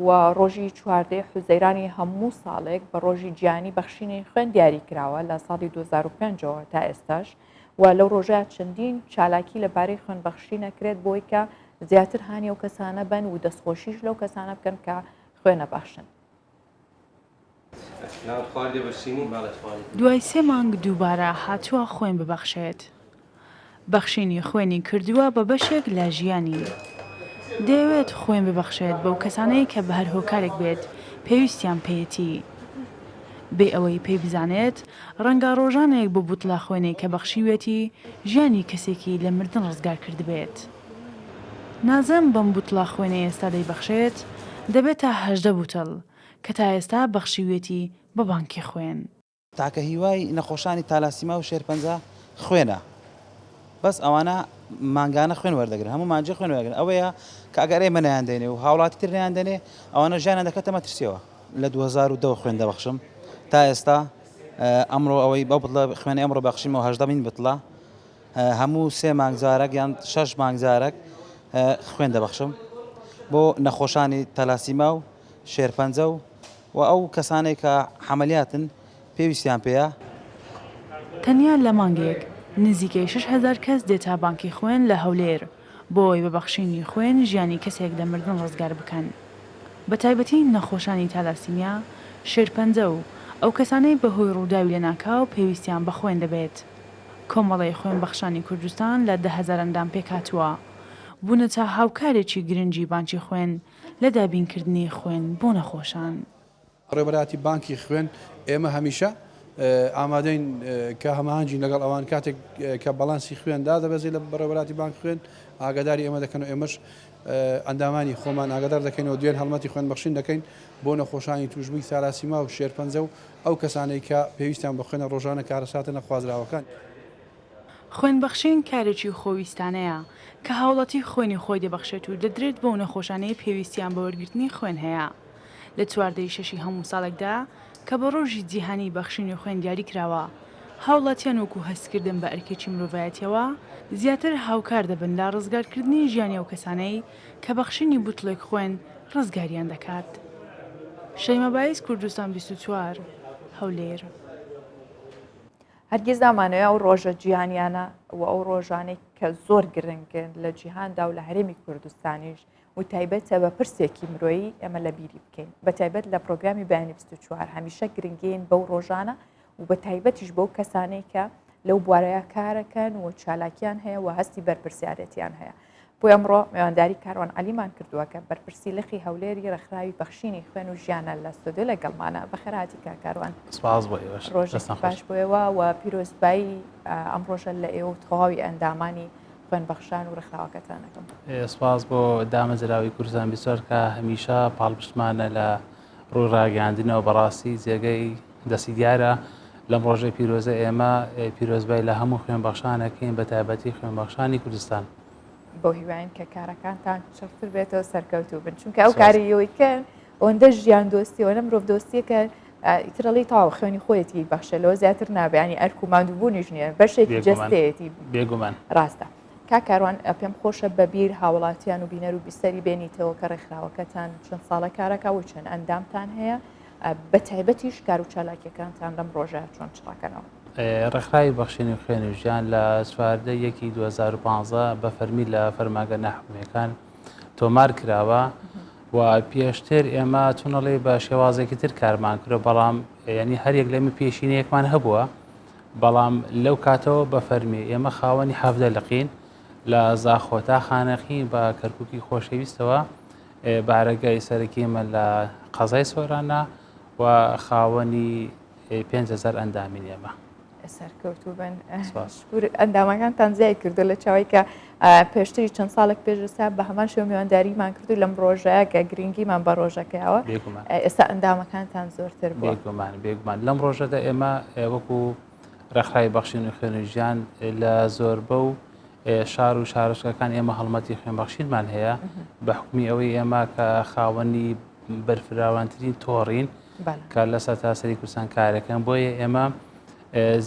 و ڕۆژی چواردەی حوزەیرانی هەموو ساڵێک بە ڕۆژی گیانی بەخشینی خوێن دیاری کراوە لە ساڵی 2005ەوە تا ئێستاش و لەو ڕۆژەیە چەندین چالاکی لەبارەی خوێنبەخشی نەکرێت بۆی کە زیاتر هانی ئەو کەسانە بن و دەستخۆشیش لەو کەسانە بکەن کە خوێنە بەخشن. دوای 3 مانگ دووبارە هاتووە خوێن ببەخشێت. بەخشینی خوێنی کردووە بە بەشێک لە ژیانی. دەیەوێت خوێن ببەخشێت بەو کەسانەی کە بە هەر هۆکارێک بێت پێویستیان پێیەتی. بێ ئەوەی پێی بزانێت ڕەنگە ڕۆژانێک بۆ بوتڵا خوێنێک کە بەخشیوێتی ژیانی کەسێکی لە مردن ڕزگار کرد بێت. نازەم بەم بوتڵا خوێنە ئێستا دەیبەخشێت دەبێتە 18 بوتڵ کە تا ئێستا بەخشیوێتی بە بانکی خوێن. تاکە هیوای نەخۆشانی تالاسیما و شێرپەنجە خوێنە. بەس ئەوانە مانگانە خوێن وەردەگرن هەموو مانجێ خوێن وەرگن ئەوەیە کە ئەگەر ئێمە نەیان دێنێ و هاوڵاتی تر نەیان دێنێ ئەوانە ژیانیان دەکەتە مەترسیەوە. لە 2002 خوێن دەبەخشم تا ئێستا ئەمڕۆ ئەوەی بەو بڵە خوێنی ئەمڕۆ بەخشیمەوە 18 بتڵە هەموو 3 مانگزارێک یان 6 مانگزارێک خوێن دەبەخشم بۆ نەخۆشانی تەلاسیما و شێرپەنجە و ئەو کەسانێک کە حەمەلیاتن پێویستیان پێیە. تەنیا لە مانگێک نزیکەی 6,000 کەس دێتە بانکی خوێن لە هەولێر بۆی بەبەخشینی خوێن ژیانی کەسێک لە مردن ڕزگار بکەن. بە تایبەتی نەخۆشانی تالاسیمیا، شێرپەنجە و ئەو کەسانەی بەهۆی ڕووداوی لە ناکاو پێویستیان بە خوێن دەبێت. کۆمەڵی خوێن بەخشانی کوردستان لە 10,000 ئەندام پێکاتووە بوونەتە هاوکارێکی گرنگی بانکی خوێن لە دابینکردنی خوێن بۆ نەخۆشان. ڕێبەراتی بانکی خوێن ئێمە هەمیشە ئامادەین کە هەماهنگجی لەگەڵ ئەوان کاتێک کە بەڵانسی خوێندا دەبەزی لە بەڕێوەبەتی بانک خوێن ئاگاداری ئێمە دەکەن و ئێمەش ئەندامانی خۆمان ئاگادار دەکەینەوە دوێن هەڵمەتی خوێن بەخشین دەکەین بۆ نەخۆشانی توشببووی ساراسیما و شێرپەنجە و ئەو کەسانەی کە پێویستیان بە خوێنە ڕۆژانە کارەساتە نەخوازراوەکان. خوێنبەخشین کارێکی خۆویستانەیە کە هاوڵەتی خوێنی خۆی دەبەخشێت و دەدرێت بۆ نەخۆشانەی پێویستیان بە وەرگرتنی خوێن هەیە. لە 14 هەموو ساڵێکدا کە بە ڕۆژی جیهانی بەخشینی خوێن دیاری کراوە، هاوڵاتیان وەکو هەستکردن بە ئەرکێکی مرۆڤایەتیەوە زیاتر هاوکار دەبن لە ڕزگارکردنی ژیانی ئەو کەسانەی کە بەخشینی بوتڵێک خوێن ڕزگاریان دەکات. شەیمە بایس، کوردستان 24 هەولێر. هەرگیز نامانەوە ئەو ڕۆژە جیهانیانە و ئەو ڕۆژانەی کە زۆر گرنگن لە جیهاندا و لە هەرێمی کوردستانیش و تایبەتە بە پرسێکی مرۆیی ئەمە لە بیری بکەین. بە تایبەت لە پرۆگرامی بەیانی 24 هەمیشە گرنگین بەو ڕۆژانە و بە تایبەتیش بەو کەسانەی کە لەو بوارەیە کارەکەن و چالاکیان هەیە و هەستی بەرپرسیارەتیان هەیە. بۆ ئەمڕۆ میوانداری کاروان عەلیمان کردووە کە بەرپرسی لەخی هەولێری ڕێکخراوی بەخشینی خوێن و ژیانە لە ستۆدیۆ لەگەڵمانە. بەخێرهاتی کاروان. سپاس بۆ ڕۆژێکی باش بۆیەوە و پیرۆزبایی ئەم ڕۆژە لە ئێوە و تەواوی ئەندامانی خوێن بەخشان و ڕێکخراوەکەتانەکەم. سپاس بۆ دامەزراوی کوردستان 24 کە هەمیشە پاڵپشتمانە لە ڕووڕاگەاندنەوە بەڕاستی جێگەی دەستی دیارە. لەم ڕۆژەی پیرۆزە ئێمە پیرۆزبای لە هەموو خوێن بەخشانەکەین بە تایبەتی خوێن بەخشانی کوردستان. بۆ هیواین کە کارەکانتان چڕتر بێتەوە سەرکەوتوو بن چونکە ئەو کاریەوەیکەن ئەوەندە ژیان دۆستیەوە نە مرۆڤ دۆستیەکە ئیترەڵی تاوە خوێنی خۆیەتی بەخشەلەوە زیاتر نابێنی ئەرک و ماندووبوونیش نییە بەشێکی جەستەیەتی بێگومان ڕاستە. کاروان پێم خۆشە بەبیر هاوڵاتیان و بینەر و بیستەری بێنیتەوە کە ڕێکخراوەکەتان چەند ساڵە کارەکە و چەند ئەندامتان هەیە بە تایبەتیش کار و چالاکیەکانتان لەم ڕۆژە چۆن چڕاکەنەوە. ڕێکخراوی بەخشینی خوێن و ژیان لە 2015 بە فەرمی لە فەرمانگە ناحکومیەکان تۆمار کراوە و پێشتر ئێمە تونەڵێ بە شێوازێکی تر کارمان کرد بەڵام ینی هەرێک لەمە پێشینەیەکمان هەبووە بەڵام لەو کاتەوە بە فەرمی ئێمە خاوەنی حەفدە لەقین لە زاخۆتا خانەخی بە کەرکووکی خۆشەویستەوە بارەگای سەرەکیمە لە قەزای سۆرانە و خاوەنی 5,000 ئەندامین ئێمە. سەرکەوتوو بن ئەندامەکانتان زیای کردو لە چاوی کە پێشتری چەند ساڵێک پێشستا بە هەمان شێوە میوانداریمان کردو لەم ڕۆژەیە کە گرنگیمان بە ڕۆژەکەیەوە ئێستا ئەندامەکانتان زۆرتر بێگومان لەم ڕۆژەدا ئێمە وەکو ڕێکخراوی بەخشین و خوێن و ژیان لە زۆربە و شار و شارۆچکەکان ئێمە هەڵمەتی خوێنبەخشینمان هەیە بە حکمی ئەوەی ئێمە کە خاوەنی بەرفراوانترین تۆڕین کە لەسەر تاسەری کوردستان کارەکەن بۆیە ئێمە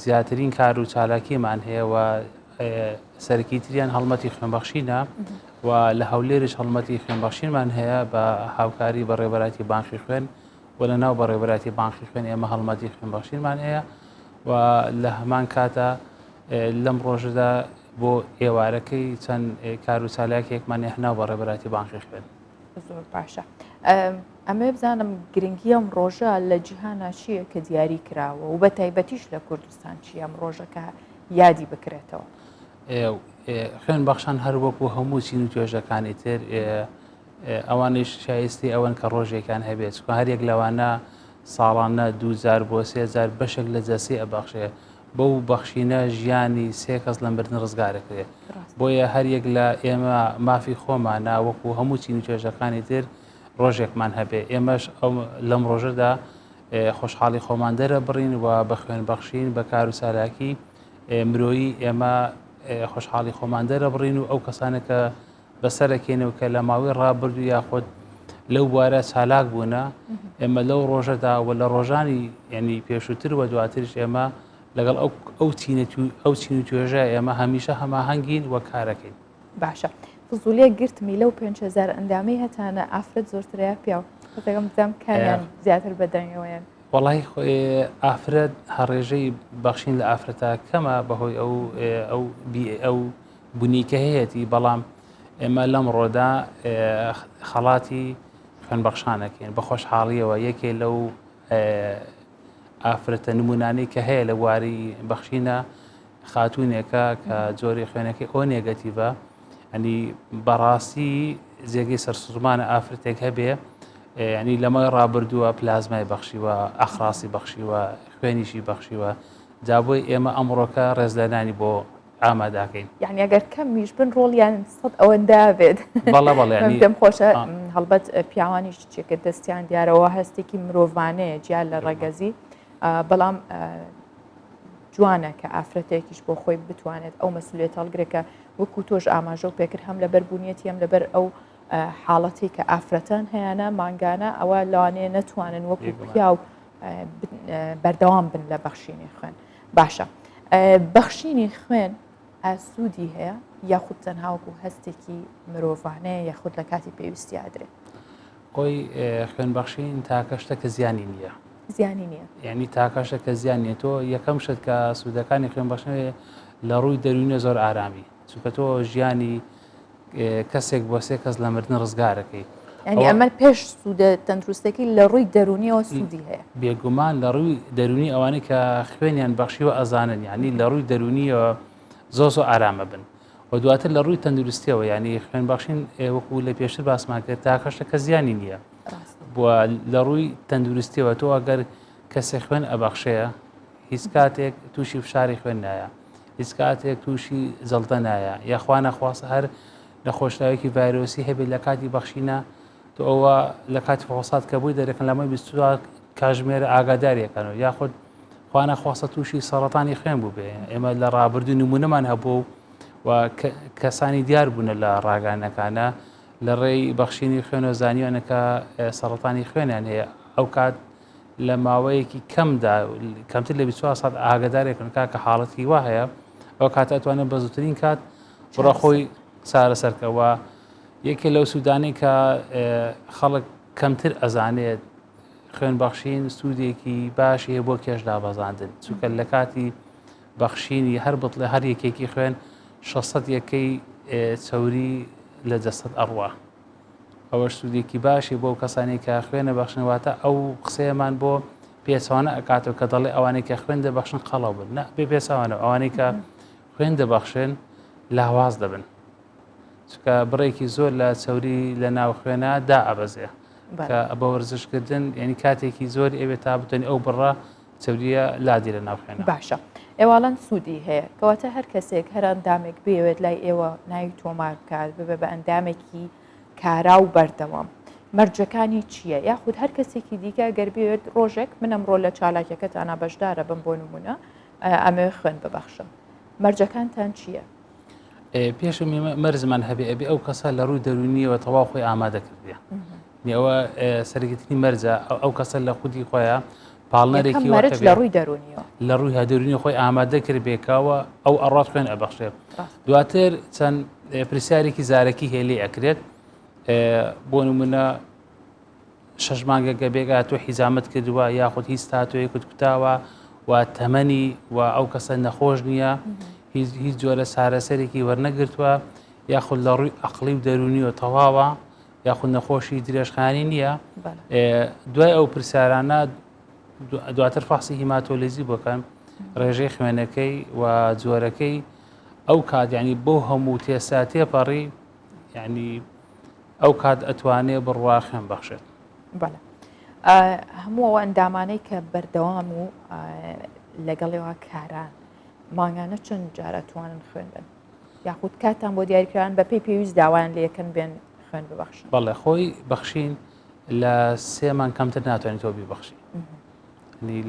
زیاترین کار و چالاکیمان هەیە و سەرکی تریان هەڵمەتی خوێنبەخشینە و لە هەولێرش هەڵمەتی خوێنبەخشینمان هەیە بە هاوکاری بە ڕێبەراتی بانکی خوێن و لە ناو بە ڕێبەراتی بانکی خوێن ئێمە هەڵمەتی خوێنبەخشینمان هەیە و لە هەمان کاتە لەم ڕۆژەدا بۆ ئێوارەکەی چەند کار و چالاکێکمان هێنا بە ڕێبەراتی بانکی خوێن. زۆر باشە. ئەمە بزانم گرنگی ئەم ڕۆژە لە جیهانە چییە کە دیاری کراوە و بە تایبەتیش لە کوردستان چی ئەم ڕۆژەکە یادی بکرێتەوە. خوێن بەخشان هەر وەکو هەموو چین و توێژەکانی تر ئەوانش شایستی ئەوەن کە ڕۆژێکان هەبێت چکە هەرێک لەوانە ساڵانە 2000 بۆ 3000 بەشێک لە جەسی ئەبەخشێ بەو بەخشینە ژیانی سێ کەس لەم بردن ڕزگارەکرێت بۆیە هەریەک لە ئێمە مافی خۆمانە وەکو هەموو چین و توێژەکانی تر ڕۆژێکمان هەبێ ئێمەش لەم ڕۆژەدا خۆشحاڵی خۆمان دەرە بڕین و بە خوێن بەخشین بە کار و چالاکی مرۆیی ئێمە خۆشحاڵی خۆمان دەرە بڕین و ئەو کەسانە کە بەسەرەکەینەوە کە لە ماوەی ڕابردو یاخۆت لەو بوارە چالاک بوونە ئێمە لەو ڕۆژەدا و لە ڕۆژانی ینی پێشووتر و دواتریش ئێمە لەگەڵ ئەو چین و توێژە ئێمە هەمیشە هەماهەنگین وە کارەکەین. باشە فزولیە گرتمی لەو 5,000 ئەندامی هەتانە ئافرەت زۆرتریا پیاو دەگەم بزانم کامیان زیاتر بەدەنگەوەیان. وەڵی ئافرەت هەڕێژەی بەخشین لە ئافرەتە کەمە بەهۆی ئەو بوونیکە هەیەی بەڵام ئێمە لەم ڕۆدا خەڵاتی خوێن بەخشانەکەین بە خۆشحاڵیەوە یەکێ لەو ئافرەتە نمونانەی کە هەیە لە واری بەخشینە خاتوونێکە کە جۆری خوێنەکەی ئەو نێگەتیڤە ئەنی بەڕاستی جێگەی سەرسوورمانە ئافرەتێک هەبێ ینی لەمە ڕابردووە پلازمای بەخشیوە ئەخراسی بەخشیوە خوێنیشی بەخشیوە جابۆی ئێمە ئەمڕۆکە ڕێزلێنانی بۆ ئاماداکەین یعنی ئەگەر کەمیش بن ڕۆڵیان سەد ئەوەندا بێت بەڵە بەڵێ دەم خۆشە هەڵبەت پیاوانیش چێکە دەستیان دیارەوە هەستێکی مرۆڤانەیە جیال لە ڕێگەزی بەڵام جوانە کە ئافرەتێکیش بۆ خۆی بتوانێت ئەو مەسولێت هەڵگرێکە وەکو تۆش ئاماژە و پێکرد هەم لەبەر بوونیەتی ئەم لەبەر ئەو حاڵەتی کە ئافرەتان هەیەە مانگانە ئەوە لەوانەیە نەتوانن وەکو پیا و بەردەوام بن لە بەخشینی خوێن باشە بەخشینی خوێن ئاسوودی هەیە یاخود تەنهاوەکو هەستێکی مرۆڤانەیە یاخود لە کاتی پێویستی ئادرێت خۆی خوێنبەخشین تاکەشتە کە زیانی نییە زیانی نییە یعنی تاکەشە کە زیان نیە تۆ یەکەم شت کە سوودەکانی خوێنبەخشنەوە لە ڕووی دەروونە زۆر ئارامی چونکە تۆ ژیانی کەسێک بۆ سێ کەس لە مردن ڕزگارەکەی ینی ئەمە پێش سوودە تەندروستەکەی لە ڕووی دەرونیەوە سوودی هەیە بێگومان لە ڕووی دەرونی ئەوانەی کە خوێنیان بەخشیوە ئەزانن ینی لە ڕووی دەرونیەوە زۆ ئارامە بن و دواتر لە ڕووی تەندروستیەوە ینی خوێنبەخشین وەکو لە پێشتر باسمان کرد تاکەشە کە زیانی نییە بووە لە ڕووی تەندروستیەوە تۆ ئەگەر کەسێک خوێن ئەبەخشەیە هیچ کاتێک تووشی فشاری خوێن نایە هیچ کاتێک تووشی جەڵتە نایە یاخوا خواستە هەر لە خۆشلاوێکی ڤایرۆسی هەبێت لە کاتی بەخشینە تو ئەوە لە کاتی فۆسات کە بووی دەرێکن لەمە 24 کاژمێرە ئاگاداریەکەنەوە یاخود خوانە خواستە تووشی سەرەتانی خوێن بوو بێ ئێمە لە ڕابردوو نمونەمان هەبوو و کەسانی دیار بوون لە ڕاگانەکانە لە ڕێی بەخشینی خوێن و زانیوانەکە سەرەتانی خوێنیان هەیە ئەو کات لە ماوەیەکی کەمدا کەمتر لە 24 ساعت ئاگدارێکن کە حاڵەتی وا هەیە ئەو کاتە ئەتوانێت بە زووترین کات بڕە خۆی چارە سەرکەوە یەکێ لەو سوودانی کە خەڵک کەمتر ئەزانێت خوێن بەخشین سوودێکی باشی هەیە بۆ کێشدا بەزاندن چونکە لە کاتی بەخشینی هەر بڵێ هەر یەکێکی خوێن 600 یەکەی چەوری لە جەسەد ئەڕوا ئەوەش سوودێکی باشی بۆ کەسانی کە خوێنە بەخشنەواتە ئەو قسەیەمان بۆ پێچوانە ئەکاتەوە کە دەڵێ ئەوانەی کە خوێن دەبەخشن قەڵەو بن نە بێ پێچوانە ئەوانەی کە خوێن دەبەخشن لاواز دەبن چکە بڕێکی زۆر لە چەوری لە ناو خوێنە دا ئەبەزێ کە بە وەرزشکردن یعنی کاتێکی زۆر ئەوێت تا بتێنی ئەو بڕە چەوریە لادی لە ناو خوێنە باشە ئێواڵەن سوودی هەیە کەواتە هەر کەسێک هەر ئەندامێک بێوێت لای ئێوە ناوی تۆمار بکات ببێ بە ئەندامێکی کارا و بەردەوام مەرجەکانی چییە یاخود هەر کەسێکی دیکە گەربێت ڕۆژێک منم ڕۆ لە چالاکیەکەتانە بەشدارە بم بۆ نمونە ئەمێ خوێن ببەخشم مەرجەکانتان چییە؟ پێشم مەرزمان هەبێ ئەبێ ئەو کەسە لە ڕووی دەرونیەوە تەواو خۆی ئامادە کردێ ئەوە سەرگرتنی مەرجە ئەو کەسە لە خودی خۆیان پاڵنەرێکی لە ڕووی دەرونیەوە لە ڕووی هەدەرونی خۆی ئامادە کرد بێکاوە ئەو ئەڕات خوێن ئەبەخشێت دواتر چەند پرسیارێکی زارەکی هێلێ ئەکرێت بۆ نمونە 6 مانگەگە بێگا تۆ حیزامەت کردووە یاخود هیچ تاتۆیەکت کوتاوە و تەمەنی و ئەو کەسە نەخۆش نییە هیچ جۆرە سارەسەرێکی وەرنەگرتووە یاخود لە ڕووی ئەقلی و دەرونیەوە تەواوە یاخود نەخۆشی درێژخانی نییە دوای ئەو پرسیارانە دواتر فاسی هیماتۆلۆژی بۆکەن ڕێژەی خوێنەکەی و جۆرەکەی ئەو کات ینی بۆ هەموو تێسا تێپەڕی ینی ئەو کات ئەتوانێ بڕوا خوێن بەخشێت بەڵێ هەموو ئەوە ئەندامانەی کە بەردەوام و لەگەڵێەوە کاران ماگانە چەند جارە توانن خوێن بن یاخود کاتان بۆ دیاریکردن بە پێی پێویست داوایان لە یەکەن بێن خوێن ببەخشن بەڵێ خۆی بەخشین لە 3 مان کەمتر ناتوانێت تۆ بیبەخشی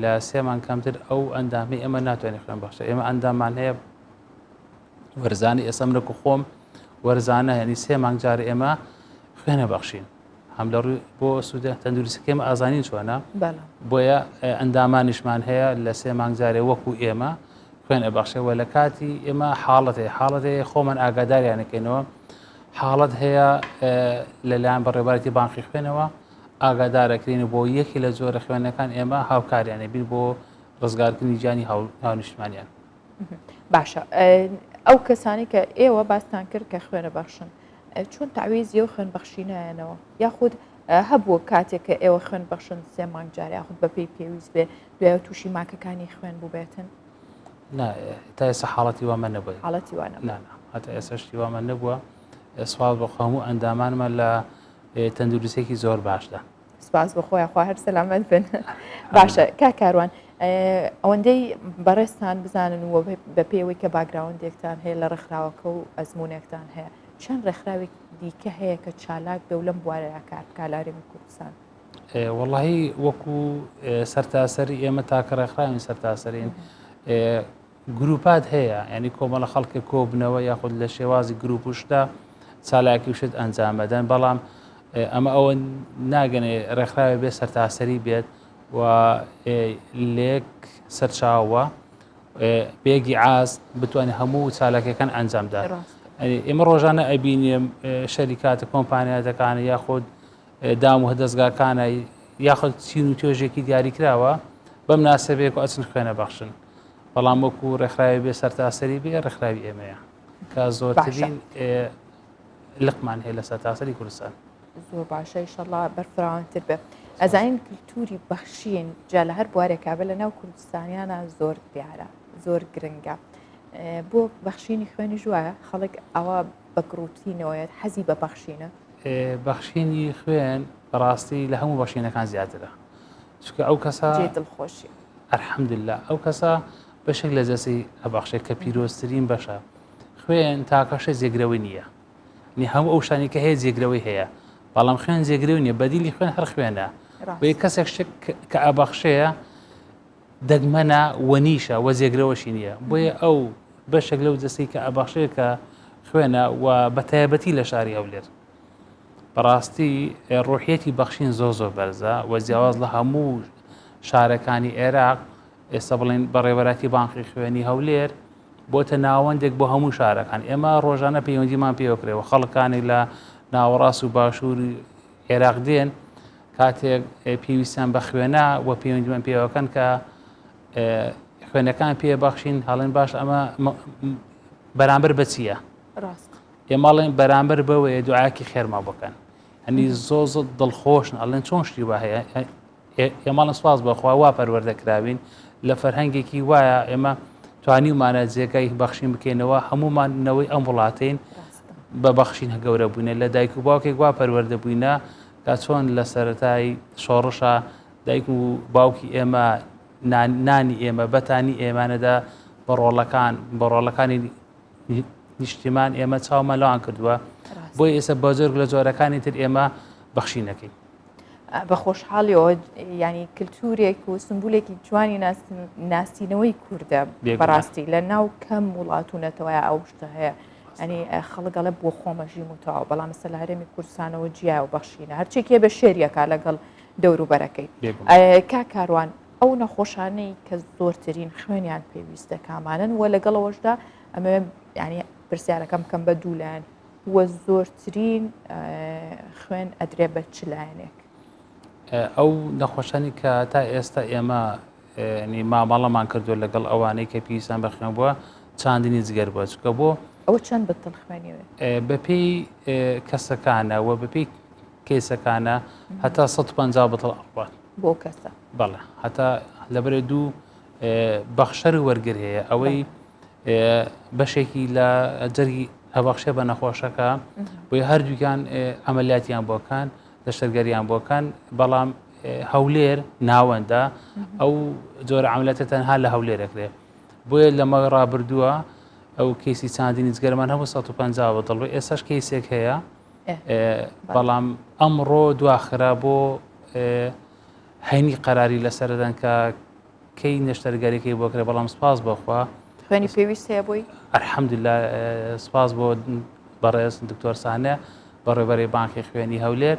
لە 3 مان کەمتر ئەو ئەندامی ئەمە ناتوانێت خوێن بەخشێت ئێمە ئەندامان هەیە وەرزانی ئێسەمرەک و خۆم وەرزانە ینی 3 مانگ جار ئێمە خوێنە بەخشین هەم لە ڕووی بۆ سوودە تەندروستەکەم ئازانین چۆنە بۆیە ئەندامانیشمان هەیە لە 3 مانگ جارێ وەکو ئێمە خوێن ئەبەخشێەوە لە کاتی ئێمە حاڵەتەیە خۆمان ئاگاداریانەکەینەوە حاڵەت هەیە لەلایەن بەڕێوەبەری بانقی خوێنەوە ئاگادارەکرین بۆ یەکی لە جۆرە خوێنەکان ئێمە هاوکاریانە بیر بۆ ڕزگارکردنی گیانی هاونیشتمانیان باشە ئەو کەسانی کە ئێوە باستان کرد کە خوێنە بەخشن چۆن تعویزی و خوێن بەخشینەیەنەوە یاخود هەبووە کاتێک کە ئێوە خوێن بەخشن 3 مانگ جار یاخود بە پێی پێویست بێ دوایە تووشی ماکەکانی خوێن بوو بێتن تا ئێستا حاڵەتی وامە نەبووە حاڵەتی وانە هەتا ئێستاشتی وامە نەبووە سوال بە هەموو ئەندامانمە لە تەندروستێکی زۆر باشدا سپاس بەخۆی خوا هەر سەلامەت بن باشە کاکاروان ئەوەندەی بەڕێستان بزانن و بە پێوەی کە باگراوندێکتان هەیە لە ڕێکخراوەکە و ئەزمونێکتان هەیە چەند ڕێکخراوێک دیکە هەیە کە چالاک بێ و لەم بوارەیە کار بکە لارێمی کوردستان وەڵی وەکو سەرتاسەری ئێمە تاکە ڕێکخراوین سەرتاسەرین گروپات هەیە ینی کۆمەڵە خەڵکی کۆبنەوە یاخود لە شێوازی گروپشدا چالاکی وشت ئەنجامەدەن بەڵام ئەمە ئەوە ناگەنێ ڕێکخراوی بێ سەرتاسەری بێت و لێک سەرچاوە بێگی ئاز بتوانێت هەموو چالاکەکان ئەنجامدا ئێمە ڕۆژانە ئەبینیم شەریکاتە کۆمپانیاتەکانە یاخود دام و هەدەستگاکانە یاخود چین و توێژێکی دیاریکراوە بەم ناسەبێک و ئەچن خوێنە بەخشن بەڵام وەکو ڕێکخراوی بێ سەرتاسەری بێ ڕێکخراوی ئێمەیە کە زۆرترین لقمان هەیە لە سەرتاسەری کوردستان زۆر باشە ئینشەڵڵا بەرفراوانتر بێ ئەزانین کللتوری بەخشین جا لە هەر بوارێکا بە لە ناو کوردستانیانە زۆر دیارە زۆر گرنگە بۆ بەخشینی خوێنی ژوایە خەڵک ئەوە بەگروتینەوەیەت حەزی بە بەخشینە بەخشینی خوێن بەڕاستی لە هەموو بەخشینەکان زیاترە چکە ئەو کەسە دڵخۆشی ئەرحەمدوللا ئەو کەسە بەشێک لە جەسی ئەبەخشێت کە پیرۆزترین بەشە خوێن تاکەشە جێگرەوەی نییە نی هەموو ئەو شانی کە هەیە جێگرەوەی هەیە بەڵام خوێن جێگرەوە نیە بەدیلی خوێن هەر خوێنە بۆ کەسێک کە ئەبەخشەیە دەگمەنە وەنیشە وە جێگرەوەشی نییە بۆیە ئەو بەشێک لەو جەسی کە ئەبەخشەیە کە خوێنە و بەتایبەتی لە شاری هەولێر بەڕاستی ڕۆحیەتی بەخشین زۆر بەرزە و جیاواز لە هەموو شارەکانی عێراق ئێستا بڵێن بەڕێوەراتی بانقی خوێنی هەولێر بۆتە ناوەندێک بۆ هەموو شارەکان ئێمە ڕۆژانە پەیوەندیمان پێوەکرێەوە خەڵکانی لە ناوەڕاست و باشووری عێراق دێن کاتێک پێویستیان بە خوێنە و پەیوەندیمان پێوەکەن کە خوێنەکان پێبەخشین هەڵێن باش ئەمە بەرامبەر بە چییە ئێمەڵێن بەرامبەر بەوەیە دوعاکی خێرما بکەن ئەنی زۆر دڵخۆشن ئەڵێن چۆن شتی وا هەیە ئێمەڵە سواز بەخوا وا پەروەردەکراوین لە فەرهەنگێکی وایە ئێمە توانیمانە جێگای بەخشین بکەینەوە هەمومانەوەی ئەم وڵاتین بە بەخشین هەگەورە بووینە لە دایک و باوکێک وا پەروەردە بووینە کا چۆن لە سەرەتای شۆڕشە دایک و باوکی ئێمە نانی ئێمە بەتانی ئێمانەدا بەڕۆڵەکانی نیشتیمان ئێمە چاومە لەوان کردووە بۆی ئێستا بەزۆر لە جۆرەکانی تر ئێمە بەخشینەکەی بە خۆشحاڵیەوە ینی کللتورێک و سمبولێکی جوانی ناسینەوەی کووردە بەڕاستی لە ناو کەم وڵاتونەتەوەی ئەو شتە هەیە ئەنی خەڵگەڵە بۆ خۆمەژی وتەوە بەڵام مەسە لە هەرێمی کوردستانەوە جیا و بەخشینە هەرچێکێ بە شێریەکە لەگەڵ دەوروبەرەکەی کاکاروان ئەو نەخۆشانەی کە زۆرترین خوێنیان پێویستە کامانن و لەگەڵەوەشدا ئەمە ینی پرسیارەکەم کەم بە دوولایەن وە زۆرترین خوێن ئەدرێ بە چ لایەنێک ئەو نەخۆشانی کە تا ئێستا ئێمە مامەڵەمان کردو لەگەڵ ئەوانەی کە پێویستیان بە خوێن بووە چاندنی جگەر بووە چکە بۆ ئەوە چەند بەتڵ خوێنیوێ بەپێی کەسەکانە و بەپێی کێسەکانە هەتا 150 بەتڵ ئەڕوات بۆ کەسە بەڵێ هەتا لەبەرێ دوو بەخشەر وەرگر هەیە ئەوەی بەشێکی لە جەرگی هەبەخشێ بە نەخۆشەکە بۆی هەردووکان ئەمەلیاتیان بۆکان دەشتەرگەریان بۆکان بەڵام هەولێر ناوەندە ئەو جۆرە عملەتە تەنها لە هەولێرەکرێ بۆیە لەمە ڕابردووە ئەو کەیسی چاندنی جگەرمان هەبوو 150 بەتڵ ئێستاش کەیسێک هەیە بەڵام ئەمڕۆ دواخرا بۆ هەینی قەراری لەسەردەن کە کەی نەشتەرگەریەکەی بۆکرێ بەڵام سپاس بەخوا خوێنی پێویست هەیە بۆی ئەرحەمدوللا سپاس بۆ بەڕێز دکتۆر سانە بەڕێبەری بانکی خوێنی هەولێر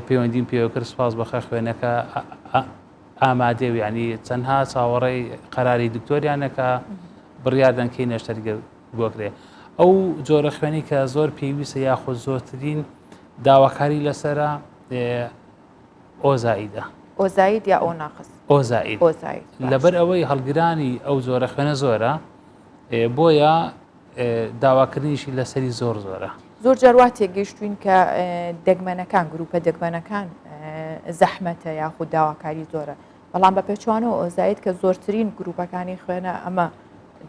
پەیوەندیم پێوە کرد سپاس بەخێ خوێنەکە ئامادێ و ینی چەندها چاوەڕێی قەراری دکتۆریانەکە بڕیاردان کەی نەشتەرگەر بۆکرێ ئەو جۆرە خوێنی کە زۆر پێویستە یاخود زۆرترین داواکاری لەسرە ئۆزاییدە ئۆزایید یا ئەو ناقص ئۆزایید لەبەر ئەوەی هەڵگرانی ئەو جۆرە خوێنە زۆرە بۆیە داواکردنیشی لەسەری زۆرە زۆر جارواتێک گەیشتوین کە دەگمەنەکان گروپە دەگمەنەکان زەحمەتە یاخود داواکاری زۆرە بەڵام بە پێچوانەوە ئۆزایید کە زۆرترین گروپەکانی خوێنە ئەمە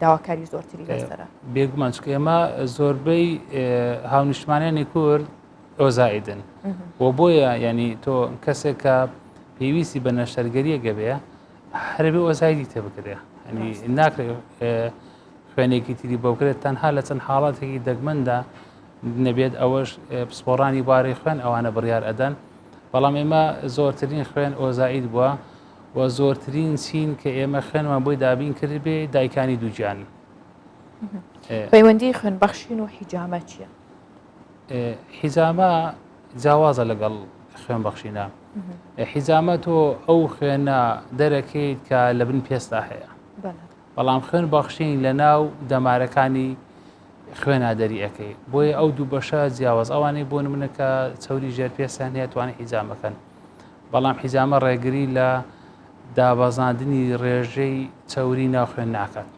داواکاری زۆرتری لەسەرە بێگومان چکە ئێمە زۆربەی هاونیشتمانیانی کورد ئۆزائیدن و بۆیە ینی تۆ کەسێک کە پێویستی بە نەشتەرگەریە گەبێ هەربێ ئۆزایدی تێبکرێ ینی ناکرێت خوێنێکی تری بەوکرێت تەنها لە چەند حاڵاتێکی دەگمەندا نەبێت ئەوەش پسپۆڕانی باری خوێن ئەوانە بڕیار ئەدەن بەڵام ئێمە زۆرترین خوێن ئۆزائید بووە و زۆرترین چین کە ئێمە خوێنمان بۆی دابین کرد بێ دایکانی دووجیان پەیوەندی خوێنبەخشین و حیجامە چییە؟ حیزامە جیاوازە لەگەڵ خوێنبەخشینە حیزامە تۆ ئەو خوێنە دەرەکەیت کە لە بن پێستا هەیە بەڵام خوێن بەخشین لە ناو دەمارەکانی خوێنادەری ئەەکەی بۆیە ئەو دوو بەشە جیاواز ئەوانەی بۆ نمونە کە چەوری ژێر پێستان هەیە توانێت حیزامەکەن بەڵام حیزامە ڕێگری لە دابەزاندنی ڕێژەی چەوری ناو خوێن ناکات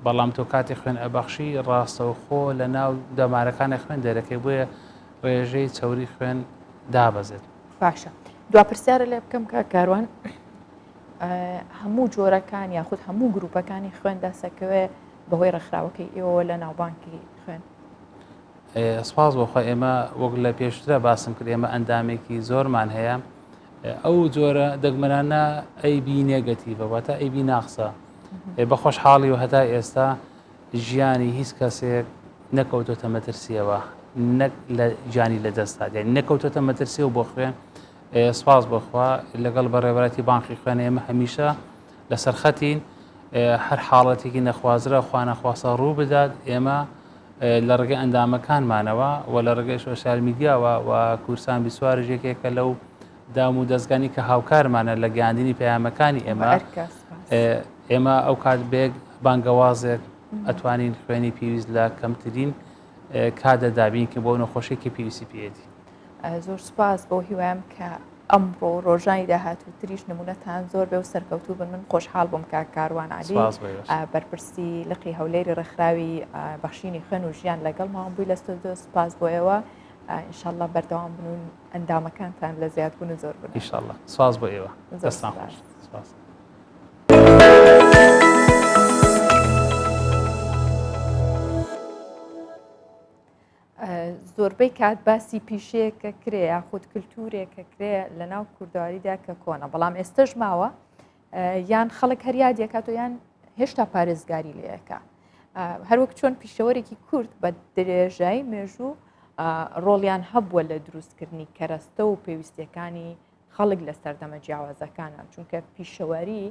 بەڵام تۆ کاتی خوێن ئەبەخشی ڕاستەوخۆ لە ناو دەمارەکانی خوێن دەرەکەی بۆیە ڕێژەی چەوری خوێن دابەزێت باشە دواپرسیارە لێ بکەم کە کاروان هەموو جۆرەکان یاخود هەموو گروپەکانی خوێن دەسەکەوێ بەهۆی ڕێکخراوەکەی ئێوە لە ناوبانکی خوێن سپاس بۆخوا ئێمە وەک لە پێشترە باسم کرد ئێمە ئەندامێکی زۆرمان هەیە ئەو جۆرە دەگمەرانە ئەیبی نێگەتیڤە واتە ئەیبی ناقسە بەخۆشحاڵی و هەتا ئێستا ژیانی هیچ کەسێک نەکەوتۆتە مەترسیەوە نەک لە ژیانی لە دەستا یعنی نەکەوتۆتە مەترسی و بۆ خوێن سپاس بۆخوا لەگەڵ بەڕێوەتی بانقی خوێن ئێمە هەمیشە لەسەر خەتین هەر حاڵەتێکی نەخوازرە خوا نەخواسە ڕوو بدات ئێمە لە ڕێگەی ئەندامەکانمانەوە و لە ڕێگەی سۆسیال میدیاوە و کورسان بیسوارژ یەکێکە لەو دام و دەستگانی کە هاوکارمانە لە گەیاندنی پەیامەکانی ئێمە ئەو کات بێک بانگەوازێک ئەتوانین خوێنی پێویست لە کەمترین کادە دابین کە بۆ نەخۆشێکی پێویستی پێێتی زۆر سپاس بۆ هیوایم کە ئەمڕۆ ڕۆژانی داهاتوو تریش نمونەتان زۆر بێ و سەرکەوتوو بن من خۆشحاڵ بووم کە کاروان عەلی بەرپرسی لقی هەولێری ڕێکخراوی بەخشینی خوێن و ژیان لەگەڵ ماوە بووی لە ستودیۆ سپاس بۆ ئێوە ئینشاءالله بەردەوام بنون ئەندامەکانتان لە زیادبوون و زۆر بن ئینشاءالله سپاس بۆ ئێوە دەستان خۆش سپاس زۆربەی کات باسی پیشەیەکە کرێ یاخود کللتورێکە کرێ لە ناو کوردواریدا کە کۆنە بەڵام ئێستش ماوە یان خەڵک هەریادیەکات و یان هێشتا پارێزگاری لەیەکە هەروەک چۆن پیشەوەرێکی کورد بە درێژایی مێژوو ڕۆڵیان هەبووە لە دروستکردنی کەرەستە و پێویستیەکانی خەڵک لە سەردەمە جیاوازەکانە چونکە پیشەوەری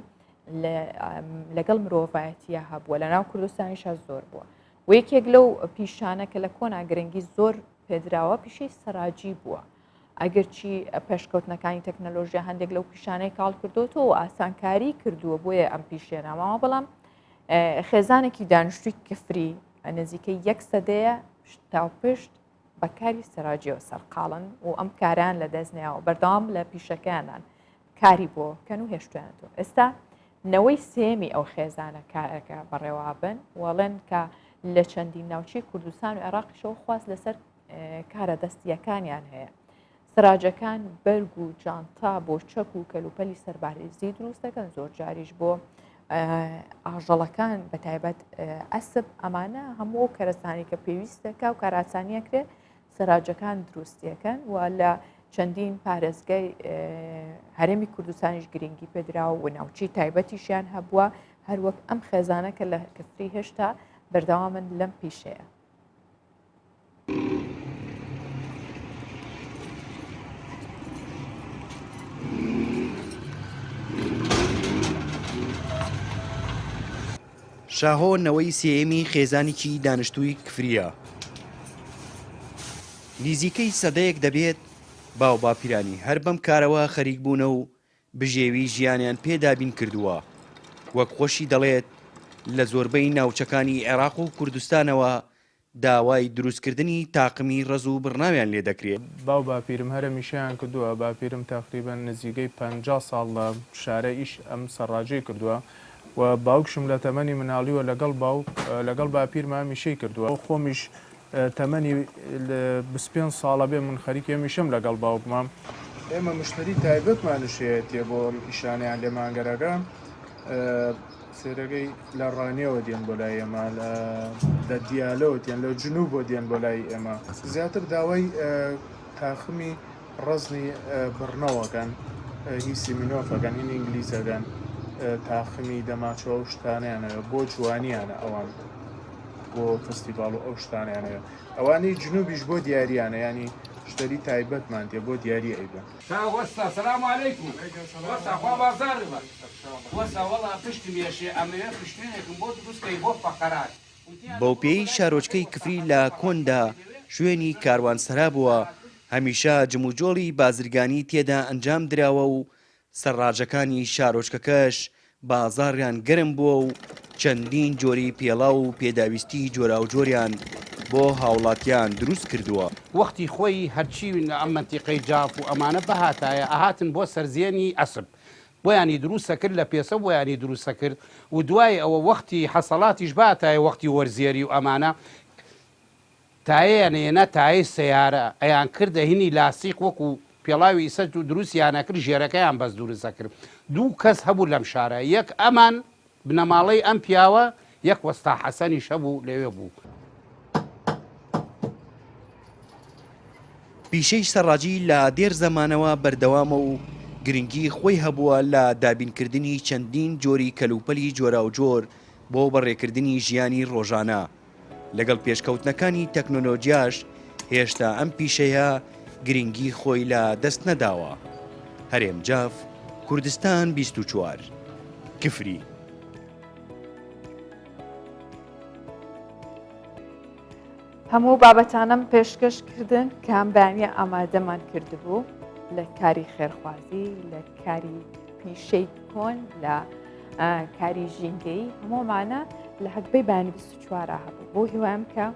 لەگەڵ مرۆڤایەتیە هەبووە لە ناو کوردستانیشە زۆر بووە و یەکێک لەو پیشانە کە لە کۆنا گرنگی زۆر پێدراوە پیشەی سەراجی بووە ئەگەرچی پێشکەوتنەکانی تەکنەلۆژیا هەندێک لەو پیشانەی کاڵ کردوتەوە و ئاسانکاری کردووە بۆیە ئەم پیشێناماوە بەڵام خێزانێکی دانیشتووی کفری نزیکەی 1 سەدەیە تاوپشت بەکاری سەراجیەوە سەرقاڵن و ئەم کاران لە دەستنیاوە بەردەوام لە پیشەکانان کاری بۆ کەن و هێشتوێنێتەوە ئێستا نەوەی سێمی ئەو خێزانە کارەکە بەڕێوابن وەڵێن کە لە چەندین ناوچی کوردستان و عێراقیشەوە خواست لەسەر کارە دەستیەکانیان هەیە سراجەکان بەرگ و جانتا بۆ چەک و کەلوپەلی سەربارێزی دروست دەکەن زۆر جاریش بۆ ئاژەڵەکان بە تایبەت ئەسب ئەمانە هەموو کەرەستانی کە پێویستەکە و کاراسانیەکرێ سەراجەکان دروستیەکەن و لە چەندین پارێزگای هەرێمی کوردستانیش گرنگی پێدراوە و ناوچی تایبەتیشیان هەبووە هەروەک ئەم خێزانە کە لە کفری هێشتا بەردەوامن لەم پیشەیە. شاهۆ نەوەی سێمی خێزانێکی دانیشتووی کفریە. نزیکەی سەدەیەک دەبێت باو باپیرانی هەر بەم کارەوە خەریک بوونە و بژێوی ژیانیان پێدابین کردووە وەک خۆشی دەڵێت لە زۆربەی ناوچەکانی عێراق و کوردستانەوە داوای دروستکردنی تاقمی ڕز و بڕناویان لێ دەکرێت. باو باپیرم هەرە میشیان کردووە باپیرم تقریبا نزیکەی 50 ساڵ لە شارە ئیش ئەم سەڕاجەی کردووە و باوکشم لە تەمەنی مناڵیوە لەگەڵ باپیرمان میشەی کردووە خۆمیش تەمەنی 25 ساڵە بێ من خەریکێ میشەم لەگەڵ باوکمام. ئێمە مشتری تایبەتمانشەیەتێ بۆ ئیشانیان لێ مانگەرەکە سێرەگەی لە ڕانیەوە دێن بۆ لای ئێمە لە دیالەوە دێن لە جنوب بۆ دێن بۆ لای ئێمە زیاتر داوای تاخمی ڕزنی بڕنەوەکەن هیسی منۆفەکەن هین ئینگلیزەکەن تاخمی دەماچەوە ئەو شتانیانەوە بۆ جوانیانە ئەوان بۆ فستیڤال و ئەو شتانیانەوە ئەوانەی جنوبیش بۆ دیاریانە ینی شتەری تایبەتمان تێ بۆ دیاری ئەیبن وەستا سلام علیکم وەستاخوا بازار وەستا وەڵا پشتی مێشێ ئەمەوێ پشتێنێکم بۆ دروستکەی بۆ فەقەرات بەو پێی شارۆچکەی کفری لە کۆندا شوێنی کاروانسەرا بووە هەمیشە جموجۆڵی بازرگانی تێدا ئەنجام دراوە و سەرڕاجەکانی شارۆچکەکەش بازاڕیان گەرم بووە و چەندین جۆری پێڵا و پێداویستی جۆرا و جۆریان بۆ هاوڵاتیان دروست کردووە وەختی خۆی هەرچی ئەم منتیقەی جاف و ئەمانە بەهاتایە ئاهاتن بۆ سەرزیێنی ئەسب بۆیانی دروستە کرد لە پێسە بۆیانی دروستە کرد و دوای ئەوە وەختی حەسەڵاتیش باتایە وەختی وەرزێری و ئەمانە تایەنێنە تای سیارە ئەیان کردە هینی لاسیق وەکو پێڵاوی سەد و دروستیانە کرد ژێرەکەیان بەس دروستە کرد دوو کەس هەبوو لەم شارە یەک ئەمان بنەماڵەی ئەم پیاوە یەک وەستا حەسەنی شەبوو لەوێ بوو پیشەی سەرڕاجی لە دێر زەمانەوە بەردەوامە و گرنگی خۆی هەبووە لە دابینکردنی چەندین جۆری کەلوپەلی جۆرا و جۆر بۆ بەڕێکردنی ژیانی ڕۆژانە لەگەڵ پێشکەوتنەکانی تەکنۆلۆژیاش هێشتا ئەم پیشەیە گرنگی خۆی لە دەست نەداوە هەرێم جاف کوردستان 24 کفری هەموو بابەتانم پێشکەشکردن کە ئەم بەیانیە ئامادەمان کردبوو لە کاری خێرخوازی لە کاری پیشەی کۆن لە کاری ژینگەی هەمومانە لە هەکبەی بەیانی 24 هەبوو بۆ هیوایم کە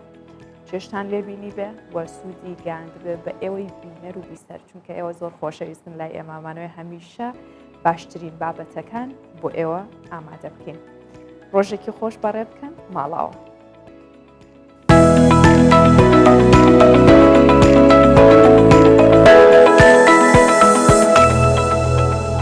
چێشتان لێبینی بێ وە سوودی گاند بێ بە ئێوەی بینەر و بیسەر چونکە ئێوە زۆر خۆشەویستن لای ئێمامانەوەی هەمیشە باشترین بابەتەکان بۆ ئێوە ئامادە بکەین ڕۆژێکی خۆش بەڕێ بکەن ماڵاوە